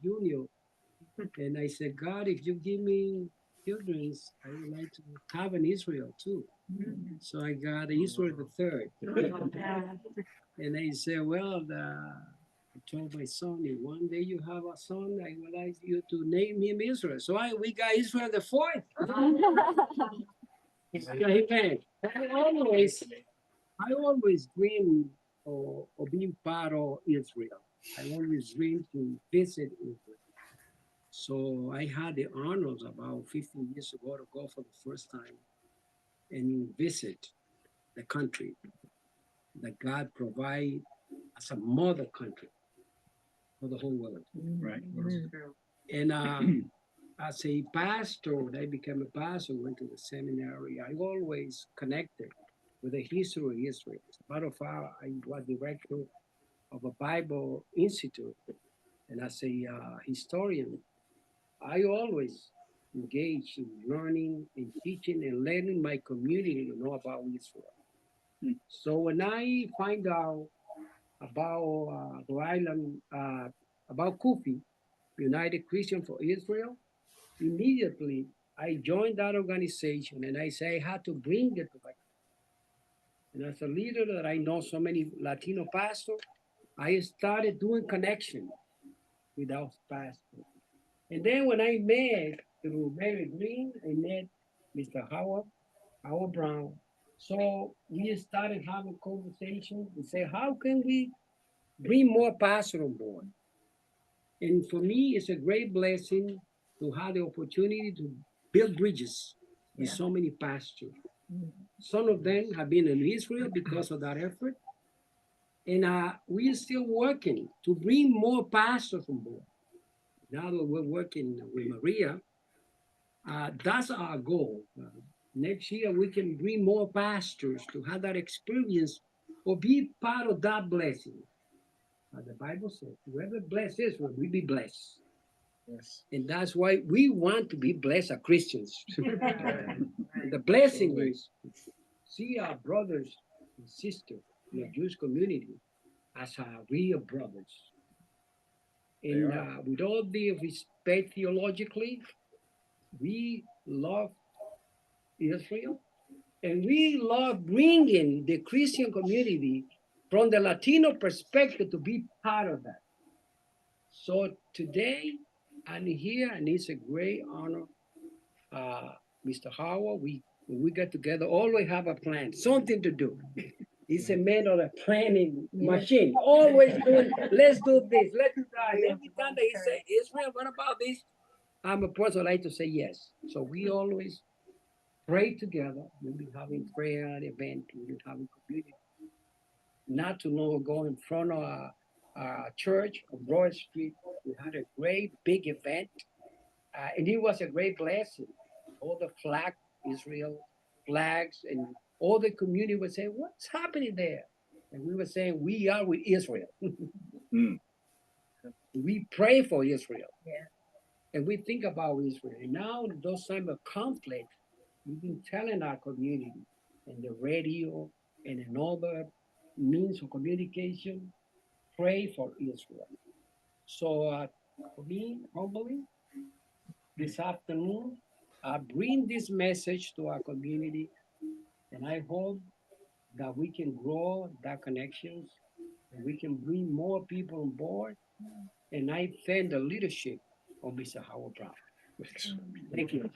Junior. And I said, God, if you give me children, I would like to have an Israel too. So I got Israel the third. And I said, well, I told my son, if one day you have a son, I would like you to name him Israel. So we got Israel the fourth. Amen. I always dream of being part of Israel. I always dream to visit Israel. So I had the honors about 15 years ago to go for the first time and visit the country that God provided as a mother country for the whole world. Right. And as a pastor, when I became a pastor, went to the seminary, I always connected with the history of Israel. As a matter of fact, I was director of a Bible Institute. And as a historian, I always engage in learning and teaching and letting my community to know about Israel. So when I find out about the island, about Kufi, United Christian for Israel, immediately I joined that organization and I say I had to bring it to my country. And as a leader that I know so many Latino pastors, I started doing connection with those pastors. And then when I met through Mary Green, I met Mr. Howard Brown. So we started having conversations and say, how can we bring more pastors on board? And for me, it's a great blessing to have the opportunity to build bridges with so many pastors. Some of them have been in Israel because of that effort. And we are still working to bring more pastors on board. Now that we're working with Maria, that's our goal. Next year, we can bring more pastors to have that experience or be part of that blessing. The Bible says, whoever blessed Israel will be blessed. Yes. And that's why we want to be blessed as Christians. The blessing is see our brothers and sisters in the Jewish community as our real brothers. And with all the respect theologically, we love Israel, and we love bringing the Christian community from the Latino perspective to be part of that. So today, I'm here, and it's a great honor. Mr. Howard, when we get together, always have a plan, something to do. He's a man of a planning machine, always doing, let's do this, let's do that. And every time that he say, Israel, what about this? I'm a person like to say yes. So we always pray together. We'll be having prayer event, we'll be having community. Not too long ago in front of our church on Broad Street, we had a great big event. And it was a great blessing. All the flag, Israel flags, and all the community would say, what's happening there? And we were saying, we are with Israel. We pray for Israel. Yeah. And we think about Israel. And now those time of conflict, we've been telling our community in the radio and in other means of communication, pray for Israel. So for me, humbly, this afternoon, I bring this message to our community, and I hope that we can grow that connections, and we can bring more people on board. And I thank the leadership of Mr. Howard Brown. Thank you.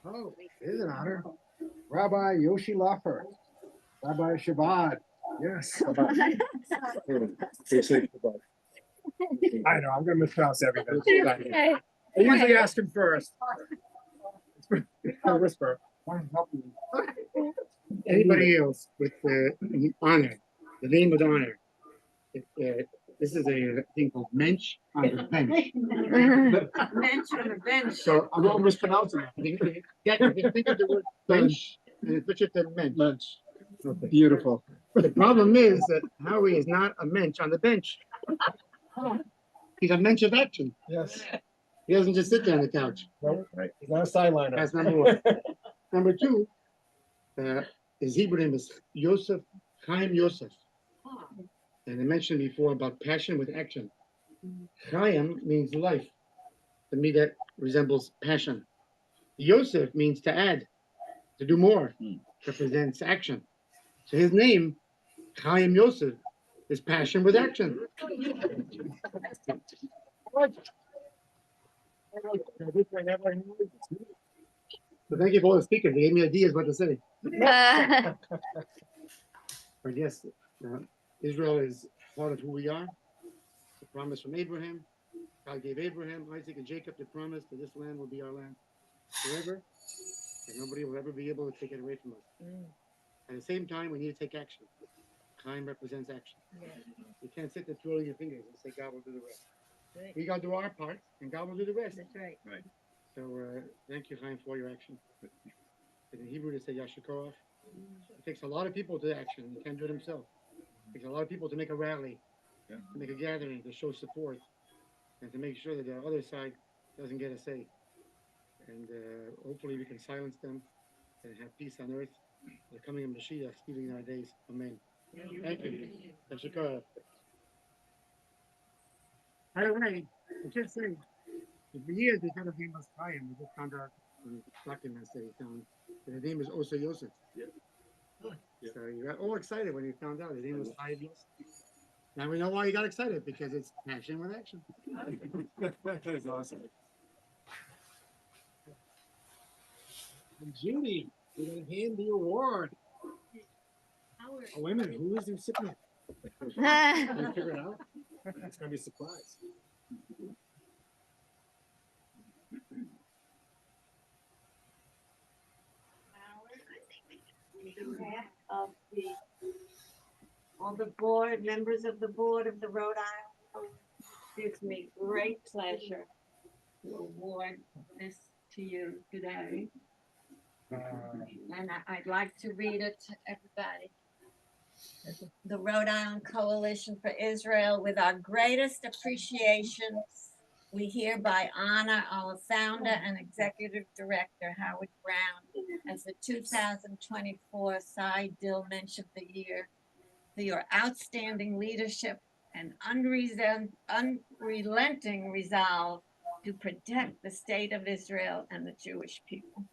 Oh, it is an honor. Rabbi Yoshi Loffer, Rabbi Shabbat. Yes. I know, I'm gonna mispronounce everything. I usually ask him first. I whisper. Anybody else with honor, the name of the honor? This is a thing called Mensch on the bench. Mensch on the bench. So I won't mispronounce it. Think of the word bench and switch it to Mensch. Lunch. Okay. Beautiful. The problem is that Howie is not a mensch on the bench. He's a mensch of action. Yes. He doesn't just sit there on the couch. No, right. He's not a sideliner. That's number one. Number two, his Hebrew name is Yosef, Chaim Yosef. And I mentioned before about passion with action. Chaim means life. To me, that resembles passion. Yosef means to add, to do more, represents action. So his name, Chaim Yosef, is passion with action. So thank you for all the speakers. They gave me ideas what to say. But yes, Israel is part of who we are. The promise from Abraham. God gave Abraham, Isaac, and Jacob the promise that this land will be our land forever, and nobody will ever be able to take it away from us. At the same time, we need to take action. Chaim represents action. You can't sit there twirling your fingers and say God will do the rest. Right. We got to do our part, and God will do the rest. That's right. Right. So thank you, Chaim, for your action. In Hebrew, they say Yashikoach. It takes a lot of people to action. You can't do it himself. It takes a lot of people to make a rally, to make a gathering, to show support, and to make sure that the other side doesn't get a say. And hopefully we can silence them and have peace on earth. The coming of Mashiach, speeding in our days. Amen. Thank you. Yashikoach. By the way, I should say, for years they had a famous Chaim. We just found out in documents that he found that his name is Osa Yosef. Yeah. So you got all excited when you found out his name was Chaim Yosef. Now we know why you got excited, because it's passion with action. That is awesome. And Judy, we're gonna hand the award. Oh, wait a minute, who is the recipient? Can you figure it out? It's gonna be a surprise. On behalf of all the board, members of the board of the Rhode Island, it gives me great pleasure to award this to you today. And I'd like to read it to everybody. The Rhode Island Coalition for Israel, with our greatest appreciation, we hereby honor our founder and executive director, Howard Brown, as the 2024 Dill Mensch of the Year for your outstanding leadership and unrelenting resolve to protect the state of Israel and the Jewish people.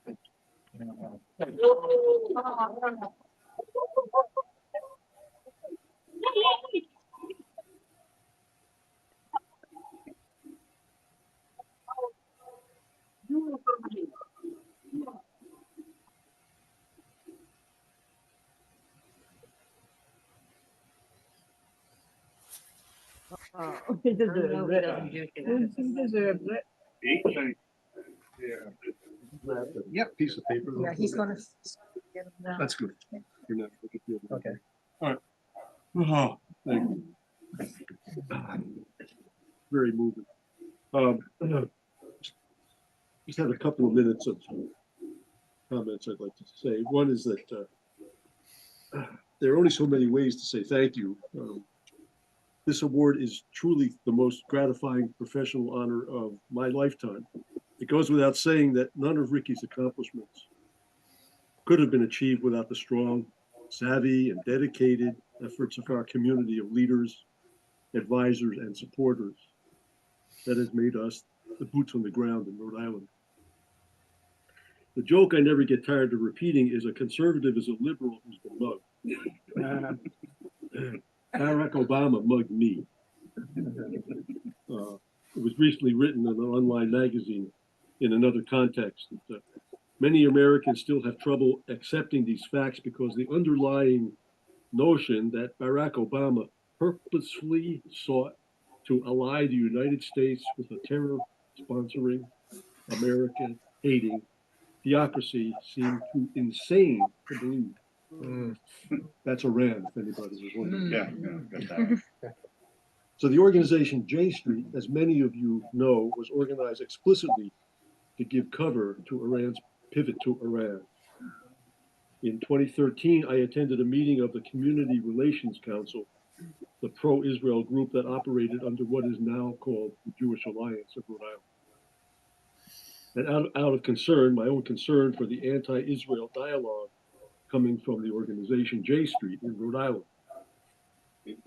He deserves it. He deserves it. Yep, piece of paper. Yeah, he's gonna get him now. That's good. You're not looking at the other. Okay. Oh, thank you. Very moving. Just have a couple of minutes of comments I'd like to say. One is that there are only so many ways to say thank you. This award is truly the most gratifying professional honor of my lifetime. It goes without saying that none of RICI's accomplishments could have been achieved without the strong, savvy, and dedicated efforts of our community of leaders, advisors, and supporters that has made us the boots on the ground in Rhode Island. The joke I never get tired of repeating is a conservative is a liberal who's been mugged. Barack Obama mugged me. It was recently written in an online magazine in another context that many Americans still have trouble accepting these facts because the underlying notion that Barack Obama purposefully sought to ally the United States with a terror-sponsoring, American-hating theocracy seemed too insane to believe. That's Iran, if anybody was wondering. Yeah. So the organization J Street, as many of you know, was organized explicitly to give cover to Iran's pivot to Iran. In 2013, I attended a meeting of the Community Relations Council, the pro-Israel group that operated under what is now called the Jewish Alliance of Rhode Island. And out of concern, my own concern for the anti-Israel dialogue coming from the organization J Street in Rhode Island.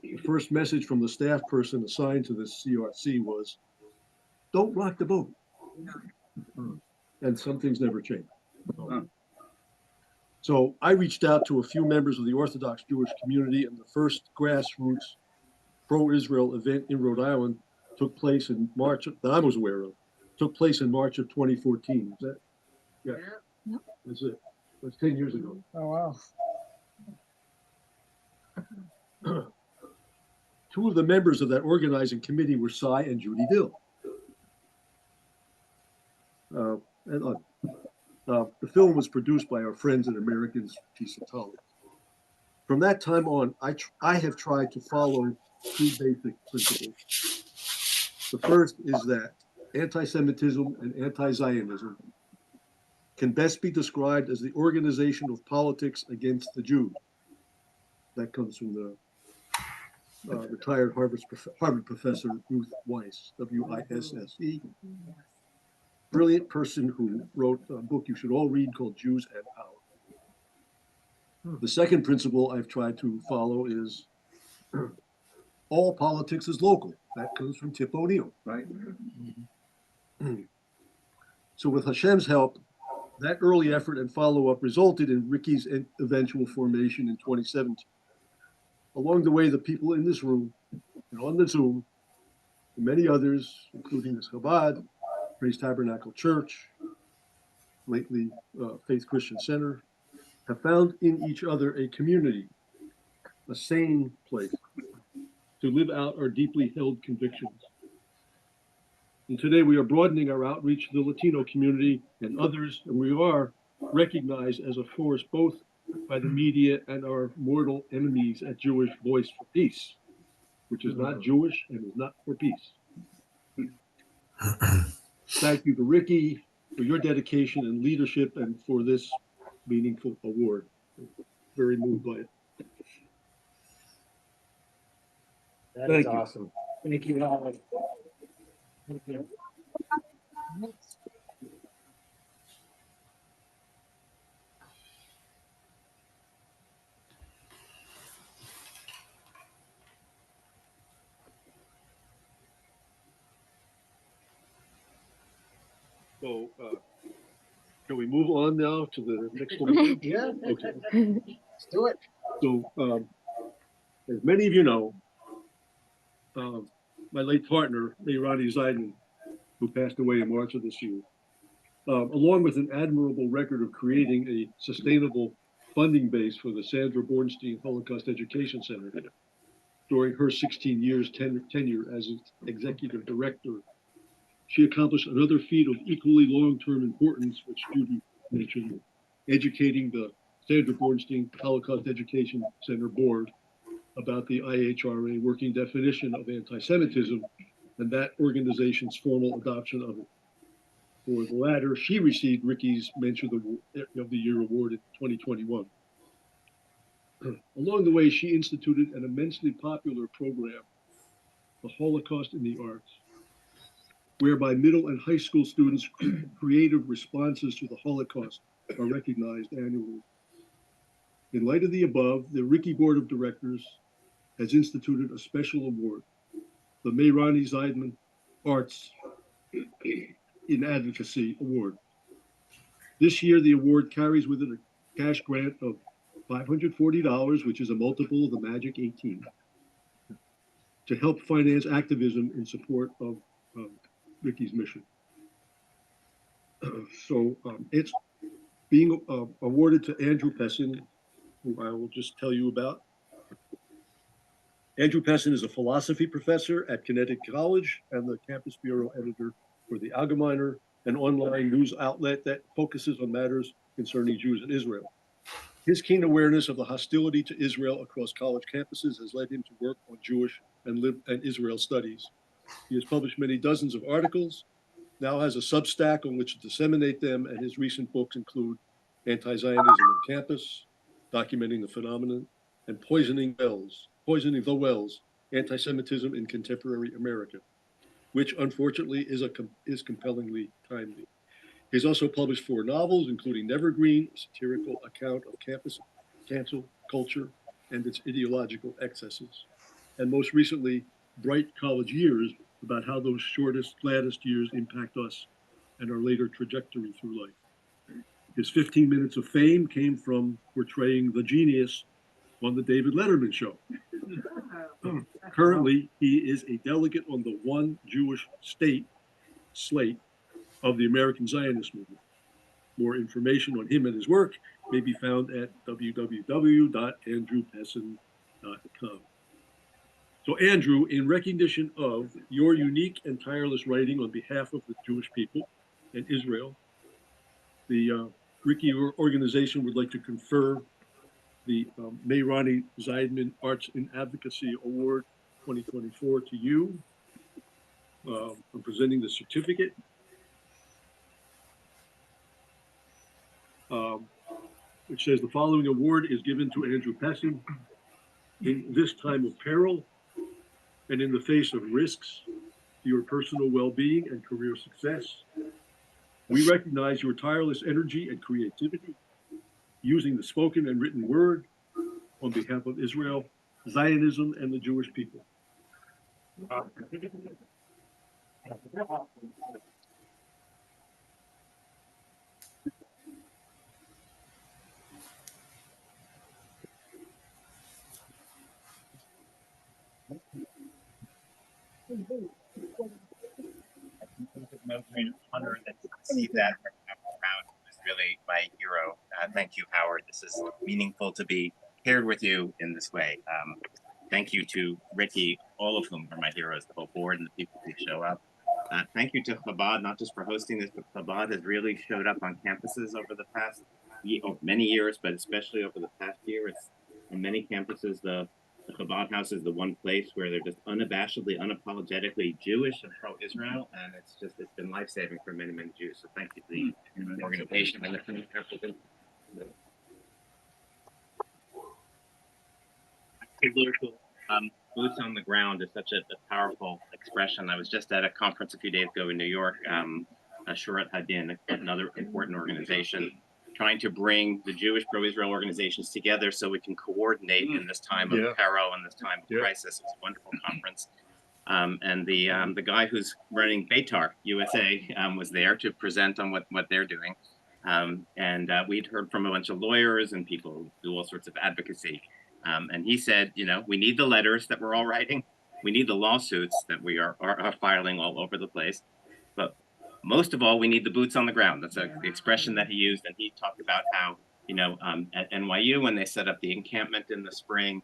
The first message from the staff person assigned to this CRC was, don't rock the boat. And some things never change. So I reached out to a few members of the Orthodox Jewish community, and the first grassroots pro-Israel event in Rhode Island took place in March, that I was aware of, took place in March of 2014. Is that? Yeah. That's it. That's 10 years ago. Oh, wow. Two of the members of that organizing committee were Cy and Judy Dill. The film was produced by our friends and Americans Peace and Tolerance. From that time on, I have tried to follow two basic principles. The first is that anti-Semitism and anti-Zionism can best be described as the organization of politics against the Jews. That comes from the retired Harvard professor Ruth Weiss, W-I-S-S-E. Brilliant person who wrote a book you should all read called Jews and Power. The second principle I've tried to follow is all politics is local. That comes from Tip O'Neill, right? So with Hashem's help, that early effort and follow-up resulted in RICI's eventual formation in 2017. Along the way, the people in this room and on the Zoom, and many others, including this Chabad, Praise Tabernacle Church, lately Faith Christian Center, have found in each other a community, a sane place to live out our deeply held convictions. And today we are broadening our outreach to the Latino community and others, and we are recognized as a force both by the media and our mortal enemies at Jewish Voice for Peace, which is not Jewish and is not for peace. Thank you to RICI for your dedication and leadership and for this meaningful award. Very moved by it. That's awesome. Thank you, Howard. Thank you. So, can we move on now to the next one? Yeah. Okay. Let's do it. So, as many of you know, my late partner, May-Ronny Zeidman, who passed away in March of this year, along with an admirable record of creating a sustainable funding base for the Sandra Bornstein Holocaust Education Center during her 16 years tenure as executive director, she accomplished another feat of equally long-term importance, which Judy mentioned, educating the Sandra Bornstein Holocaust Education Center board about the IHRA working definition of anti-Semitism and that organization's formal adoption of it. For the latter, she received RICI's Mensch of the Year award in 2021. Along the way, she instituted an immensely popular program, the Holocaust in the Arts, whereby middle and high school students' creative responses to the Holocaust are recognized annually. In light of the above, the RICI Board of Directors has instituted a special award, the May-Ronny Zeidman Arts in Advocacy Award. This year, the award carries with it a cash grant of $540, which is a multiple of the magic 18, to help finance activism in support of RICI's mission. It's being awarded to Andrew Pessin, who I will just tell you about. Andrew Pessin is a philosophy professor at Connecticut College and the campus bureau editor for the Allgemeiner, an online news outlet that focuses on matters concerning Jews in Israel. His keen awareness of the hostility to Israel across college campuses has led him to work on Jewish and Israel studies. He has published many dozens of articles, now has a Substack on which to disseminate them, and his recent books include Anti-Zionism on Campus, Documenting the Phenomenon, and Poisoning the Wells, Anti-Semitism in Contemporary America, which unfortunately is compellingly timely. He's also published 4 novels, including Nevergreen, a satirical account of campus cancel culture and its ideological excesses, and most recently, Bright College Years, about how those shortest, gladdest years impact us and our later trajectory through life. His 15 minutes of fame came from portraying the genius on the David Letterman show. Currently, he is a delegate on the One Jewish State slate of the American Zionist movement. More information on him and his work may be found at www.andrewpessin.com. So Andrew, in recognition of your unique and tireless writing on behalf of the Jewish people and Israel, the RICI organization would like to confer the May-Ronny Zeidman Arts in Advocacy Award 2024 to you. I'm presenting the certificate. Which says the following award is given to Andrew Pessin in this time of peril and in the face of risks to your personal well-being and career success. We recognize your tireless energy and creativity using the spoken and written word on behalf of Israel, Zionism, and the Jewish people. Honored to see that round was really my hero. Thank you, Howard. This is meaningful to be paired with you in this way. Thank you to RICI, all of whom are my heroes, the whole board and the people who show up. Thank you to Chabad, not just for hosting this, but Chabad has really showed up on campuses over the past many years, but especially over the past year. It's on many campuses, the Chabad House is the one place where they're just unabashedly, unapologetically Jewish and pro-Israel, and it's been life-saving for many, many Jews. So thank you to the organization and the boots on the ground is such a powerful expression. I was just at a conference a few days ago in New York, Shurat Hadin, another important organization, trying to bring the Jewish pro-Israel organizations together so we can coordinate in this time of peril and this time of crisis. It was a wonderful conference. And the guy who's running Beitar USA was there to present on what they're doing. And we'd heard from a bunch of lawyers and people who do all sorts of advocacy. And he said, we need the letters that we're all writing. We need the lawsuits that we are filing all over the place. But most of all, we need the boots on the ground. That's the expression that he used. And he talked about how, at NYU, when they set up the encampment in the spring,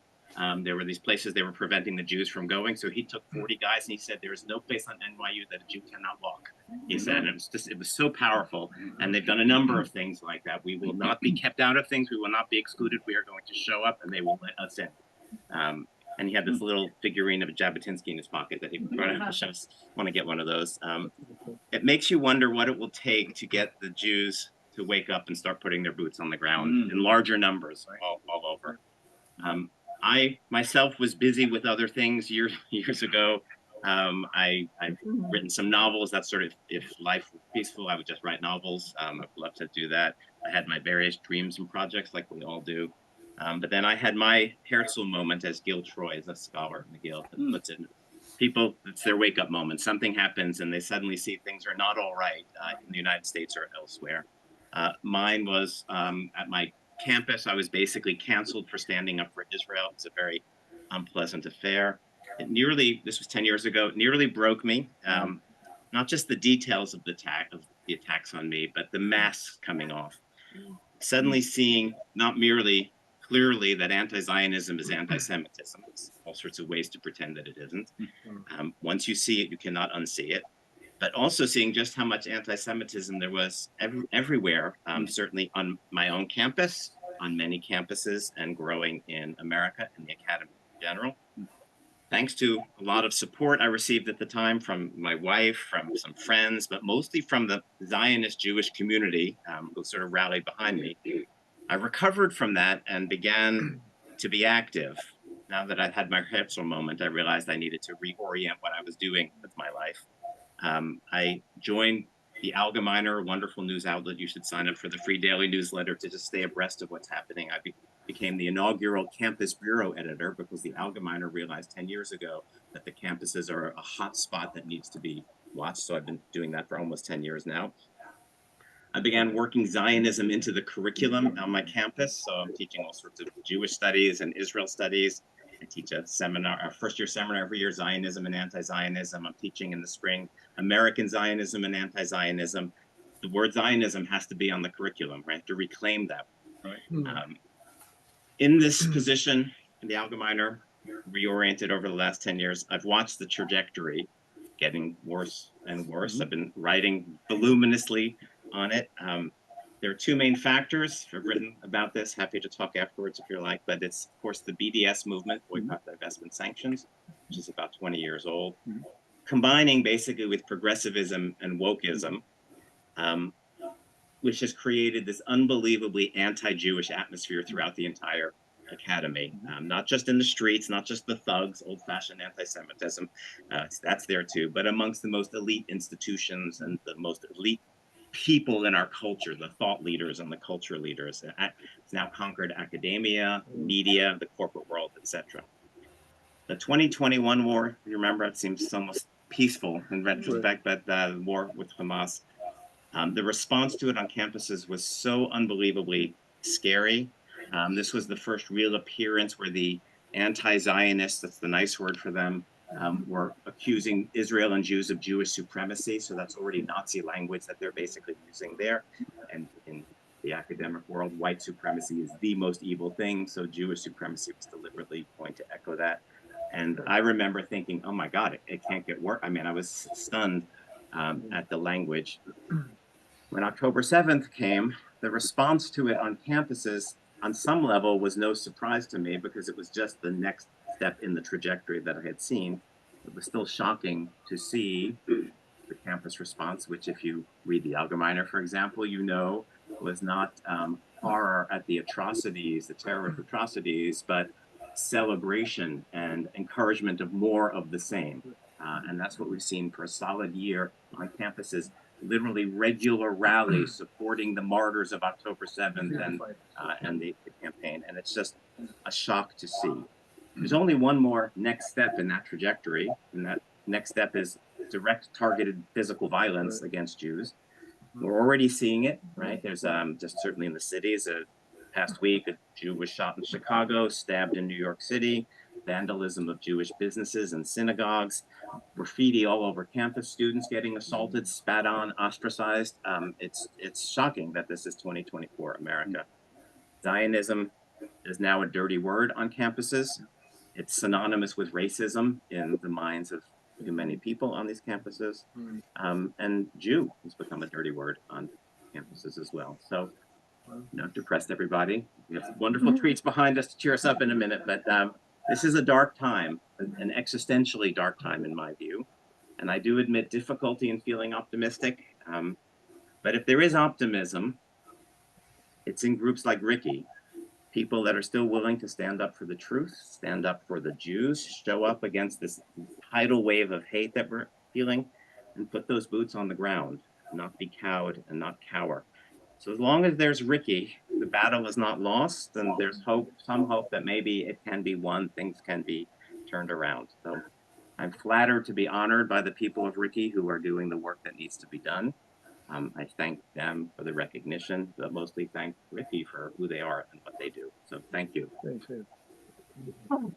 there were these places they were preventing the Jews from going. So he took 40 guys and he said, there is no place on NYU that a Jew cannot walk. He said, and it was so powerful. And they've done a number of things like that. We will not be kept out of things. We will not be excluded. We are going to show up and they will let us in. And he had this little figurine of a Jabotinsky in his pocket that he brought out. I just want to get one of those. It makes you wonder what it will take to get the Jews to wake up and start putting their boots on the ground in larger numbers all over. I myself was busy with other things years ago. I've written some novels. That's sort of, if life were peaceful, I would just write novels. I'd love to do that. I had my various dreams and projects like we all do. But then I had my Herzl moment as Gil Troy, as a scholar in the Guild, that puts in people, it's their wake up moment. Something happens and they suddenly see things are not all right in the United States or elsewhere. Mine was at my campus. I was basically canceled for standing up for Israel. It's a very unpleasant affair. It nearly, this was 10 years ago, it nearly broke me. Not just the details of the attacks on me, but the masks coming off. Suddenly seeing not merely clearly that anti-Zionism is anti-Semitism. There's all sorts of ways to pretend that it isn't. Once you see it, you cannot unsee it. But also seeing just how much anti-Semitism there was everywhere, certainly on my own campus, on many campuses, and growing in America and the academy in general. Thanks to a lot of support I received at the time from my wife, from some friends, but mostly from the Zionist Jewish community who sort of rallied behind me. I recovered from that and began to be active. Now that I'd had my Herzl moment, I realized I needed to reorient what I was doing with my life. I joined the Allgemeiner, a wonderful news outlet. You should sign up for the free daily newsletter to just stay abreast of what's happening. I became the inaugural campus bureau editor because the Allgemeiner realized 10 years ago that the campuses are a hot spot that needs to be watched. So I've been doing that for almost 10 years now. I began working Zionism into the curriculum on my campus. So I'm teaching all sorts of Jewish studies and Israel studies. I teach a seminar, a first-year seminar every year, Zionism and anti-Zionism. I'm teaching in the spring, American Zionism and anti-Zionism. The word Zionism has to be on the curriculum, right? To reclaim that. Right? In this position, in the Allgemeiner, reoriented over the last 10 years, I've watched the trajectory getting worse and worse. I've been writing voluminously on it. There are two main factors. I've written about this. Happy to talk afterwards if you like. But it's, of course, the BDS movement, boycott, divestment, sanctions, which is about 20 years old, combining basically with progressivism and wokeism, which has created this unbelievably anti-Jewish atmosphere throughout the entire academy, not just in the streets, not just the thugs, old-fashioned anti-Semitism, that's there too, but amongst the most elite institutions and the most elite people in our culture, the thought leaders and the culture leaders. It's now conquered academia, media, the corporate world, etc. The 2021 war, you remember, it seems almost peaceful in retrospect, but the war with Hamas, the response to it on campuses was so unbelievably scary. This was the first real appearance where the anti-Zionists, that's the nice word for them, were accusing Israel and Jews of Jewish supremacy. So that's already Nazi language that they're basically using there. And in the academic world, white supremacy is the most evil thing. So Jewish supremacy was deliberately going to echo that. And I remember thinking, oh my God, it can't get worse. I mean, I was stunned at the language. When October 7th came, the response to it on campuses on some level was no surprise to me because it was just the next step in the trajectory that I had seen. It was still shocking to see the campus response, which if you read the Allgemeiner, for example, you know, was not horror at the atrocities, the terrorist atrocities, but celebration and encouragement of more of the same. And that's what we've seen for a solid year on campuses, literally regular rallies supporting the martyrs of October 7th and the campaign. And it's just a shock to see. There's only one more next step in that trajectory, and that next step is direct targeted physical violence against Jews. We're already seeing it, right? There's just certainly in the cities, past week, a Jew was shot in Chicago, stabbed in New York City, vandalism of Jewish businesses and synagogues, graffiti all over campus, students getting assaulted, spat on, ostracized. It's shocking that this is 2024 America. Zionism is now a dirty word on campuses. It's synonymous with racism in the minds of many people on these campuses. And Jew has become a dirty word on campuses as well. So, not depressed, everybody. We have some wonderful treats behind us to cheer us up in a minute, but This is a dark time, an existentially dark time in my view. And I do admit difficulty in feeling optimistic. But if there is optimism, it's in groups like RICI, people that are still willing to stand up for the truth, stand up for the Jews, show up against this tidal wave of hate that we're feeling, and put those boots on the ground, not be cowed and not cower. So as long as there's RICI, the battle is not lost, and there's hope, some hope that maybe it can be won, things can be turned around. So I'm flattered to be honored by the people of RICI who are doing the work that needs to be done. I thank them for the recognition, but mostly thank RICI for who they are and what they do. So thank you.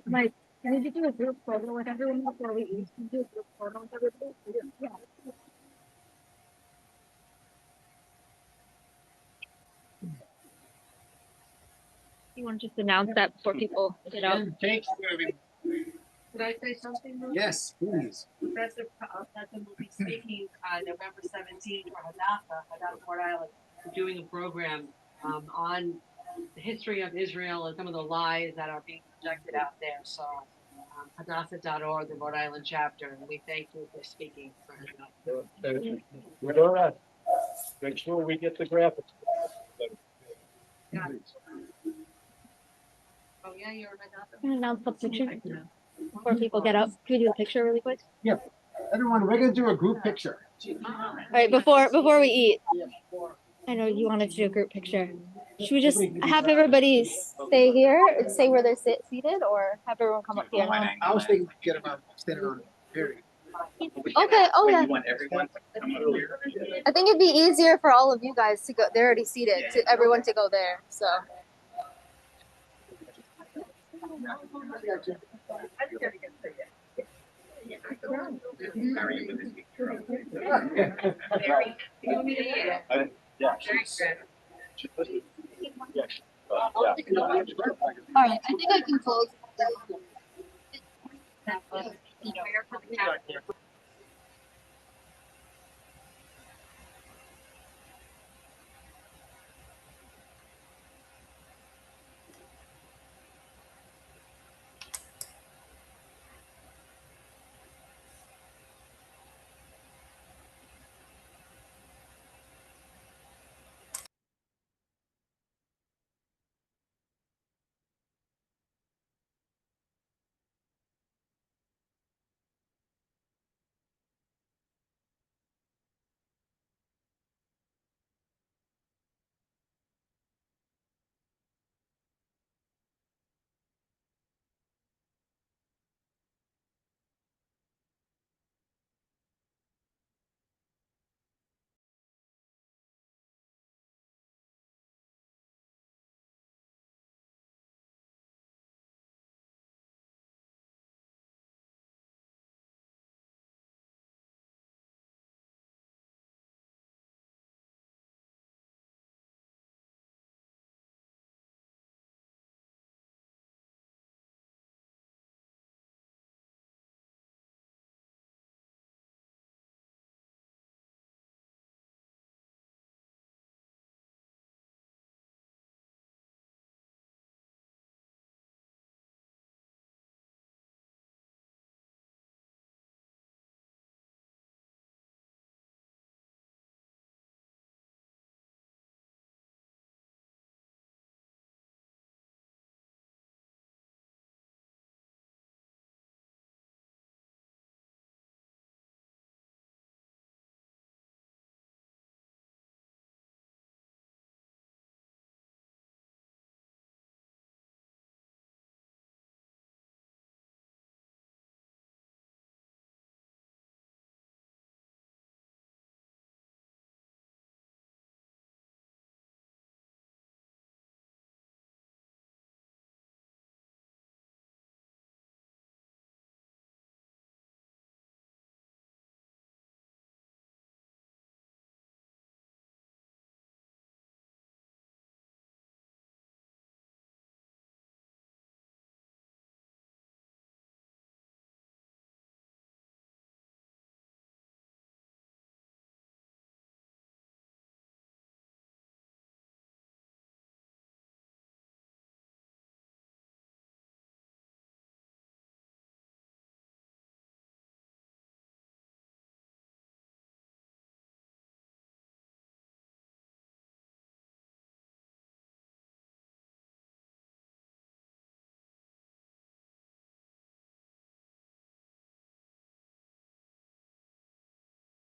Mike, can you do a group photo with everyone before we eat? Can you do a group photo with everybody? Yeah. You want to just announce that before people get out? Could I say something? Ruth? Yes, please. Professor Pessin will be speaking November 17th for Hadassah, Rhode Island. We're doing a program on the history of Israel and some of the lies that are being projected out there. So Hadassah.org, the Rhode Island chapter, and we thank you for speaking for Hadassah. Make sure we get the graphics. Oh yeah, you're Hadassah. Can I announce the picture before people get out? Can we do a picture really quick? Yep. Everyone, we're gonna do a group picture. All right, before we eat. I know you wanted to do a group picture. Should we just have everybody stay here and stay where they're seated, or have everyone come up here? I was thinking get around, standing on here. Okay. Oh yeah. You want everyone to come over here? I think it'd be easier for all of you guys to go. They're already seated. To everyone to go there. So. All right, I think I can close.